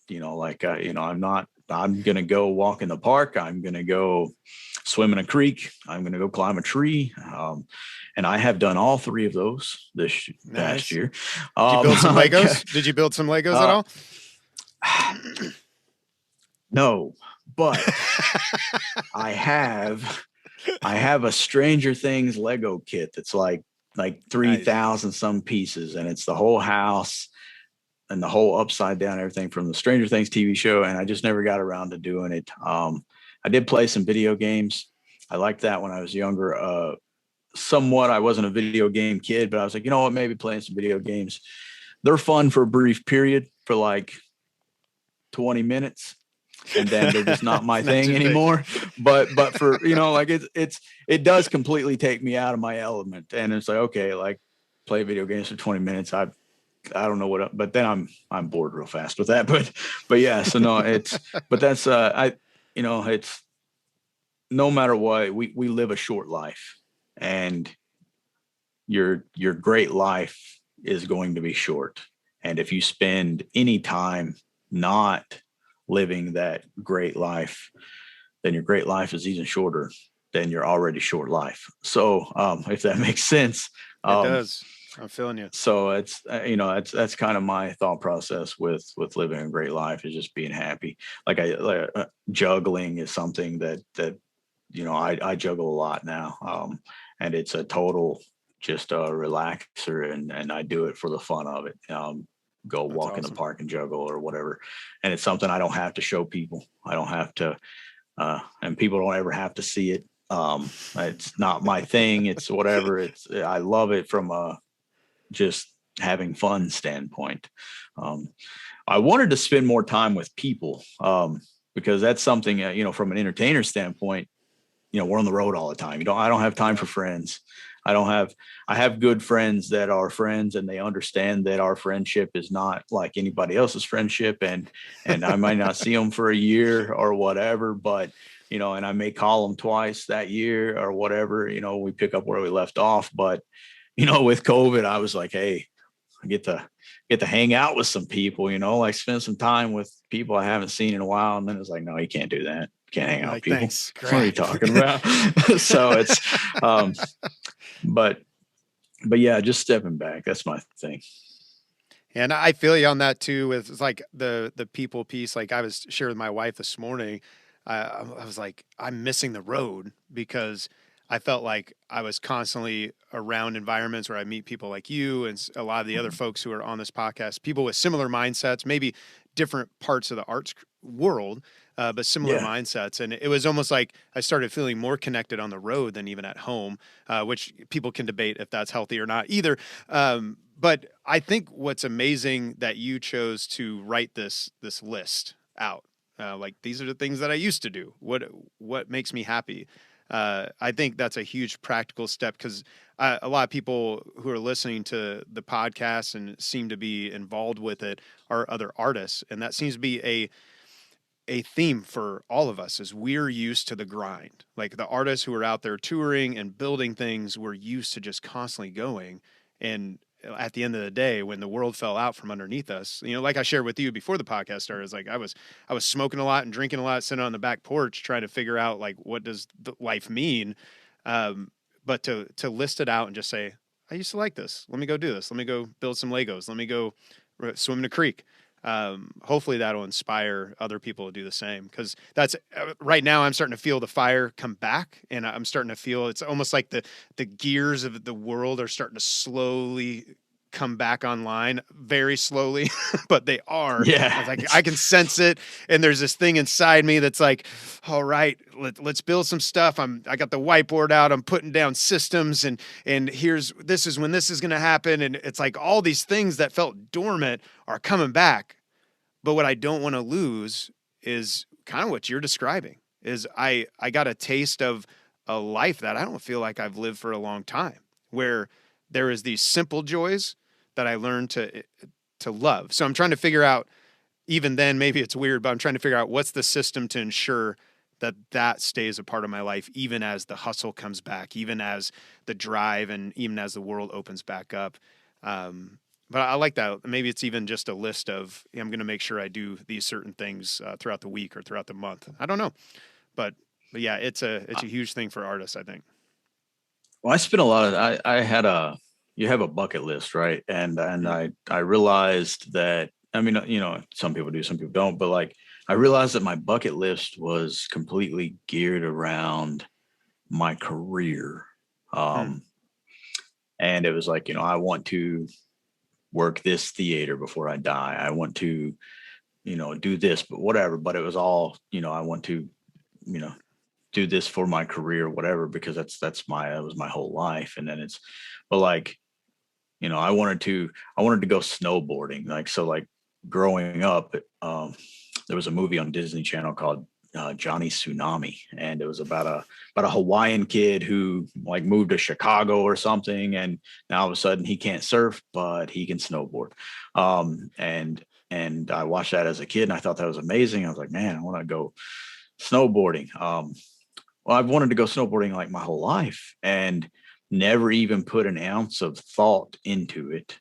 Speaker 3: I'm going to go walk in the park. I'm going to go swim in a creek. I'm going to go climb a tree. And I have done all three of those this past year.
Speaker 1: Did you build some Legos? Did you build some Legos at all?
Speaker 3: No, but I have a Stranger Things Lego kit that's like 3,000 some pieces, and it's the whole house and the whole upside down everything from the Stranger Things TV show. And I just never got around to doing it. I did play some video games. I liked that when I was younger. Somewhat, I wasn't a video game kid, but I was like, maybe playing some video games. They're fun for a brief period, for like 20 minutes. And then they're just not my thing anymore. But for, like it does completely take me out of my element. And it's like, okay, like play video games for 20 minutes. I don't know but then I'm bored real fast with that. But yeah, so no, but that's, it's no matter what, we live a short life, and your great life is going to be short. And if you spend any time not living that great life, then your great life is even shorter than your already short life. So if that makes sense.
Speaker 1: It does. I'm feeling you.
Speaker 3: So it's, that's kind of my thought process with living a great life, is just being happy. Like juggling is something that I juggle a lot now. And it's a total, just a relaxer, and I do it for the fun of it. Go
Speaker 1: That's
Speaker 3: walk
Speaker 1: awesome.
Speaker 3: in the park and juggle or whatever. And it's something I don't have to show people. I don't have to, and people don't ever have to see it. It's not my thing. It's whatever. I love it from a just having fun standpoint. I wanted to spend more time with people, because that's something, from an entertainer standpoint, we're on the road all the time. I don't have time for friends. I have good friends that are friends, and they understand that our friendship is not like anybody else's friendship. And I might not see them for a year or whatever, but, you know, and I may call them twice that year or whatever, you know, we pick up where we left off. But, you know, with COVID, I was like, hey, I get to hang out with some people, you know, like spend some time with people I haven't seen in a while. And then it's like, no, you can't do that. Can't hang out with people.
Speaker 1: Thanks.
Speaker 3: What are you talking about? So it's, but yeah, just stepping back. That's my thing.
Speaker 1: And I feel you on that too. It's like the people piece. Like I was sharing with my wife this morning. I was like, I'm missing the road because I felt like I was constantly around environments where I meet people like you and a lot of the other folks who are on this podcast, people with similar mindsets, maybe different parts of the arts world, but similar mindsets. And it was almost like I started feeling more connected on the road than even at home, which people can debate if that's healthy or not either. But I think what's amazing that you chose to write this list out. Like these are the things that I used to do. What makes me happy? I think that's a huge practical step because a lot of people who are listening to the podcast and seem to be involved with it are other artists, and that seems to be a theme for all of us. Is we're used to the grind. Like the artists who are out there touring and building things, we're used to just constantly going. And at the end of the day, when the world fell out from underneath us, you know, like I shared with you before the podcast started, is like I was smoking a lot and drinking a lot, sitting on the back porch trying to figure out like what does life mean. But to list it out and just say, I used to like this. Let me go do this. Let me go build some Legos. Let me go swim in a creek. Hopefully that'll inspire other people to do the same. Cause that's right now I'm starting to feel the fire come back, and I'm starting to feel it's almost like the gears of the world are starting to slowly come back online, very slowly, but they are.
Speaker 3: Yeah.
Speaker 1: Like I can sense it. And there's this thing inside me that's like, all right, let's build some stuff. I got the whiteboard out. I'm putting down systems and this is when this is going to happen. And it's like all these things that felt dormant are coming back. But what I don't want to lose is kind of what you're describing is I got a taste of a life that I don't feel like I've lived for a long time, where there is these simple joys that I learned to love. So I'm trying to figure out, even then, maybe it's weird, but I'm trying to figure out what's the system to ensure that stays a part of my life, even as the hustle comes back, even as the drive, and even as the world opens back up. But I like that. Maybe it's even just a list of, I'm going to make sure I do these certain things throughout the week or throughout the month. I don't know, but yeah, it's a huge thing for artists, I think.
Speaker 3: Well, I spent a lot of, I had you have a bucket list, right? And I realized that, I mean, you know, some people do, some people don't, but like, I realized that my bucket list was completely geared around my career. And it was like, you know, I want to work this theater before I die. I want to, you know, do this, but whatever. But it was all, you know, I want to, you know, do this for my career, whatever, because that was my whole life. And then but like, you know, I wanted to go snowboarding. Like, so like growing up, there was a movie on Disney Channel called Johnny Tsunami. And it was about a Hawaiian kid who like moved to Chicago or something. And now all of a sudden he can't surf, but he can snowboard. And I watched that as a kid and I thought that was amazing. I was like, man, I want to go snowboarding. Well, I've wanted to go snowboarding like my whole life and never even put an ounce of thought into it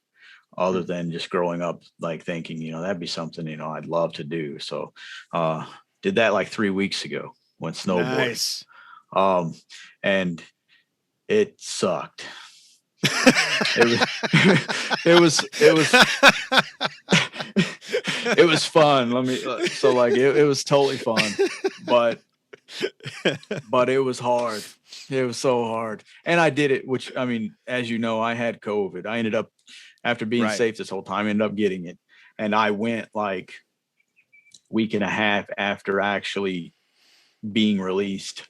Speaker 3: other than just growing up, like thinking, you know, that'd be something, you know, I'd love to do. So, did that like 3 weeks ago, went snowboarding. Nice. And it sucked. It was fun. It was totally fun, but it was hard. It was so hard. And I did it, which, I mean, as you know, I had COVID. I ended up, after being safe this whole time, ended up getting it. And I went like week and a half after actually being released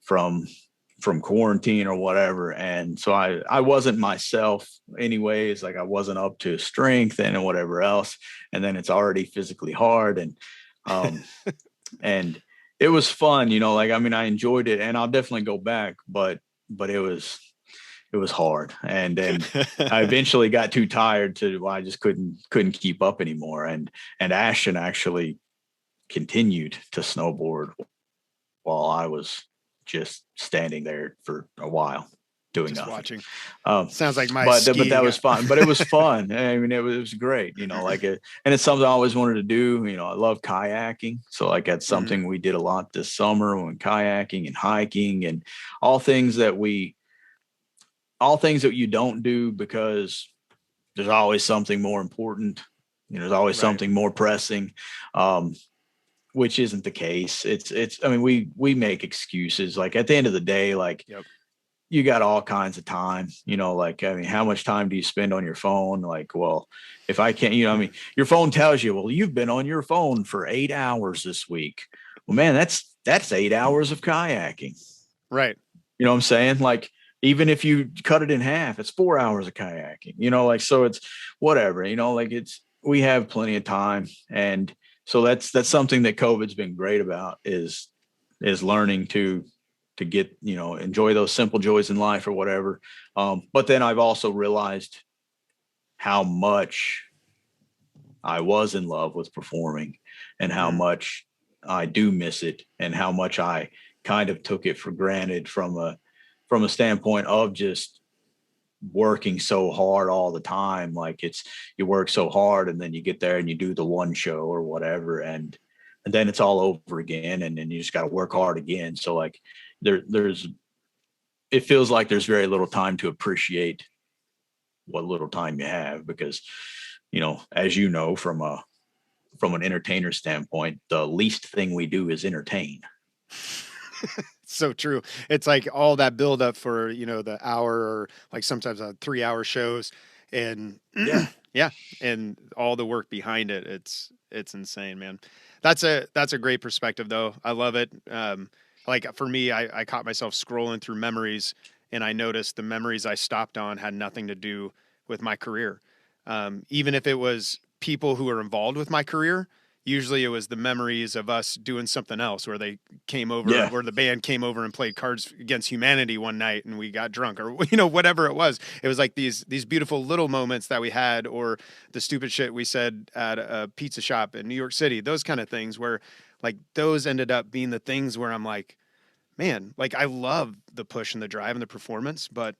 Speaker 3: from quarantine or whatever. And so I wasn't myself anyways, like I wasn't up to strength and whatever else. And then it's already physically hard. And and it was fun, you know, like, I mean, I enjoyed it and I'll definitely go back, but it was it was hard. And then I eventually got too tired I just couldn't keep up anymore. And Ashton actually continued to snowboard while I was just standing there for a while doing
Speaker 1: Just
Speaker 3: nothing.
Speaker 1: watching.
Speaker 3: Um,
Speaker 1: Sounds like my
Speaker 3: but
Speaker 1: skiing.
Speaker 3: that was fun. But it was fun. I mean, it was great. You know, like and it's something I always wanted to do. You know, I love kayaking, so like that's something we did a lot this summer when kayaking and hiking and all things that you don't do because there's always something more important. You know, there's always something more pressing. Which isn't the case. I mean, we make excuses. Like at the end of the day, like you got all kinds of time, you know, like, I mean, how much time do you spend on your phone? Like, well, if I can't, you know, I mean, your phone tells you, well, you've been on your phone for 8 hours this week. Well, man, that's 8 hours of kayaking.
Speaker 1: Right.
Speaker 3: You know what I'm saying? Like, even if you cut it in half, it's 4 hours of kayaking, you know, like, so it's whatever, you know, like we have plenty of time. And so that's something that COVID's been great about is learning to get, you know, enjoy those simple joys in life or whatever. But then I've also realized how much I was in love with performing and how much I do miss it and how much I kind of took it for granted from a standpoint of just working so hard all the time. Like you work so hard and then you get there and you do the one show or whatever. And then it's all over again. And then you just got to work hard again. So like it feels like there's very little time to appreciate what little time you have because, you know, as you know, from an entertainer standpoint, the least thing we do is entertain.
Speaker 1: So true. It's like all that build up for, you know, the hour or like sometimes 3-hour shows and yeah. And all the work behind it. It's insane, man. That's a great perspective though. I love it. Like for me, I caught myself scrolling through memories and I noticed the memories I stopped on had nothing to do with my career. Even if it was people who were involved with my career, usually it was the memories of us doing something else where they came over, where the band came over and played Cards Against Humanity one night and we got drunk or, you know, whatever it was. It was like these beautiful little moments that we had or the stupid shit we said at a pizza shop in New York City, those kind of things where like those ended up being the things where I'm like, man, like I love the push and the drive and the performance, but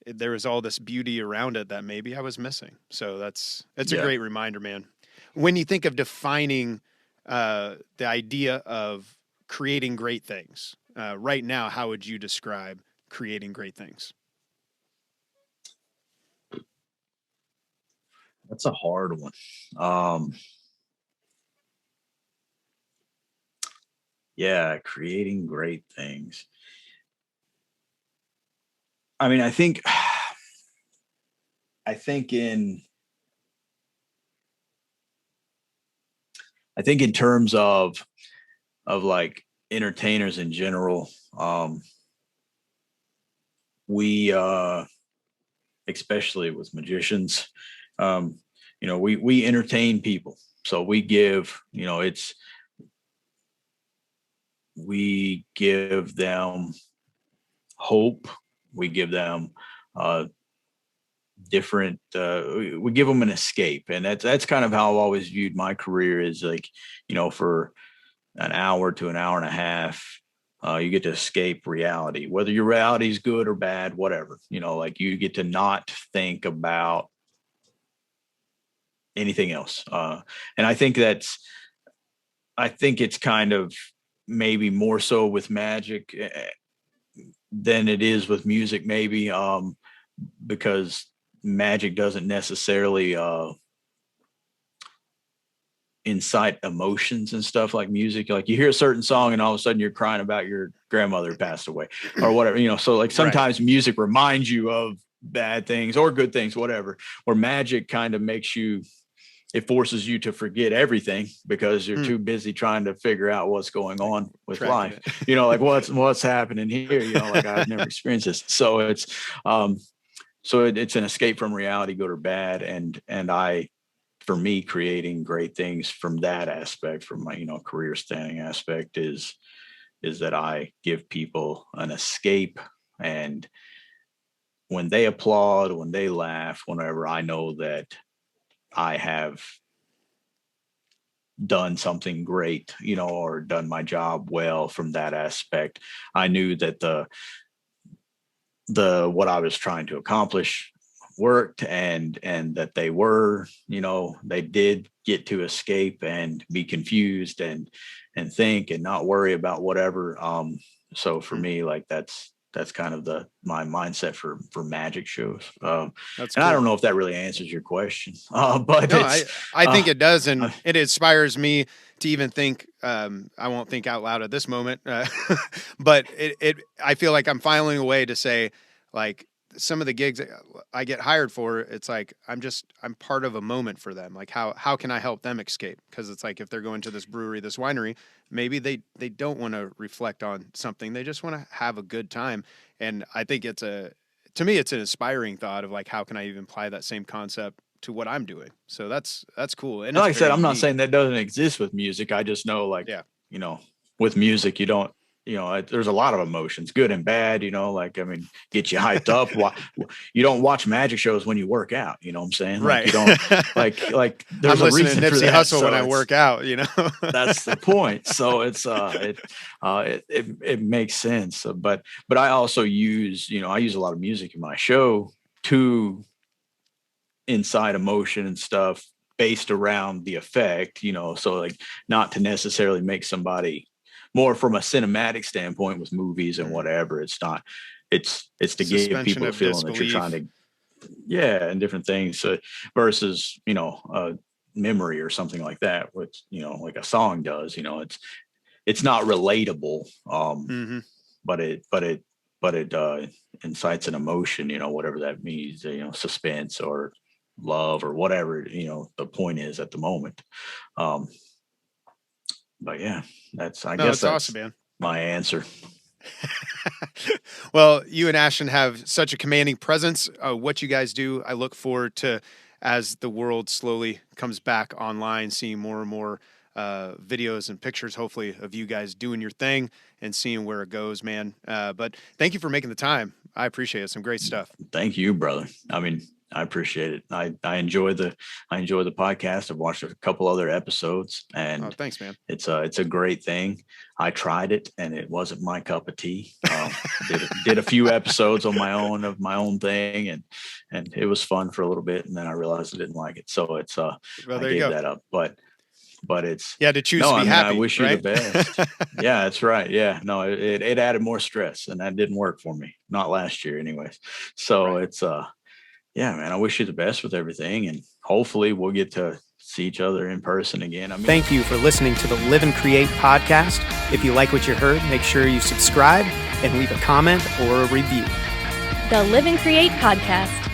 Speaker 1: there was all this beauty around it that maybe I was missing. So that's a great reminder, man. When you think of defining the idea of creating great things right now, how would you describe creating great things?
Speaker 3: That's a hard one. Yeah, creating great things. I mean, I think in terms of like entertainers in general, we especially with magicians, you know, we entertain people. So we give, you know, we give them hope. We give them different we give them an escape, and that's kind of how I've always viewed my career is like, you know, for an hour to an hour and a half you get to escape reality, whether your reality is good or bad, whatever, you know, like you get to not think about anything else. And I think it's kind of maybe more so with magic than it is with music, maybe because magic doesn't necessarily incite emotions and stuff like music. Like you hear a certain song and all of a sudden you're crying about your grandmother passed away or whatever, you know. So like sometimes music reminds you of bad things or good things, whatever. Or magic kind of it forces you to forget everything because you're too busy trying to figure out what's going on with life. You know, like what's happening here, you know, like I've never experienced this. So it's it's an escape from reality, good or bad. And for me, creating great things from that aspect, from my, you know, career standing aspect is that I give people an escape and when they applaud, when they laugh, whenever, I know that I have done something great, or done my job well from that aspect. I knew that what I was trying to accomplish worked, and that they were, they did get to escape and be confused and think and not worry about whatever. So for me, like that's kind of my mindset for magic shows. And cool. I don't know if that really answers your question, but
Speaker 1: no, I think it does, and it inspires me to even think. I won't think out loud at this moment, but I feel like I'm filing a way to say, like, some of the gigs I get hired for, it's like I'm part of a moment for them. Like, how can I help them escape? Because it's like, if they're going to this brewery, this winery, maybe they don't want to reflect on something. They just want to have a good time. And I think to me, it's an inspiring thought of like, how can I even apply that same concept to what I'm doing? So that's cool. And
Speaker 3: like I said, I'm not saying that doesn't exist with music. I just know, like, with music, you don't, there's a lot of emotions, good and bad, like, I mean, get you hyped up. You don't watch magic shows when you work out, you know what I'm saying?
Speaker 1: Right.
Speaker 3: Like, you don't like there's
Speaker 1: I'm
Speaker 3: a reason
Speaker 1: to Nipsey
Speaker 3: for that.
Speaker 1: Hussle
Speaker 3: So
Speaker 1: when I work out,
Speaker 3: That's the point. So it's it makes sense. But I also use, I use a lot of music in my show to incite emotion and stuff based around the effect, so like, not to necessarily make somebody, more from a cinematic standpoint with movies and whatever. It's not, it's to give people a feeling that you're trying to, and different things. So versus, memory or something like that, which, like a song does, it's not relatable. But it incites an emotion, whatever that means, suspense or love or whatever, the point is at the moment. But yeah, that's
Speaker 1: awesome, man.
Speaker 3: My answer.
Speaker 1: Well, you and Ashton have such a commanding presence. What you guys do, I look forward to, as the world slowly comes back online, seeing more and more videos and pictures, hopefully, of you guys doing your thing and seeing where it goes, man. But thank you for making the time. I appreciate it. Some great stuff.
Speaker 3: Thank you, brother. I mean, I appreciate it. I enjoy the podcast. I've watched a couple other episodes, and
Speaker 1: thanks, man.
Speaker 3: It's a great thing. I tried it, and it wasn't my cup of tea. Did a few episodes on my own thing, and it was fun for a little bit, and then I realized I didn't like it. So it's I gave that up. But it's
Speaker 1: to choose to be happy.
Speaker 3: I wish you the best. Yeah, that's right. Yeah, no, it added more stress, and that didn't work for me. Not last year, anyways. So it's yeah, man, I wish you the best with everything, and hopefully we'll get to see each other in person again.
Speaker 1: Thank you for listening to the Live and Create podcast. If you like what you heard, make sure you subscribe and leave a comment or a review.
Speaker 2: The Live and Create podcast.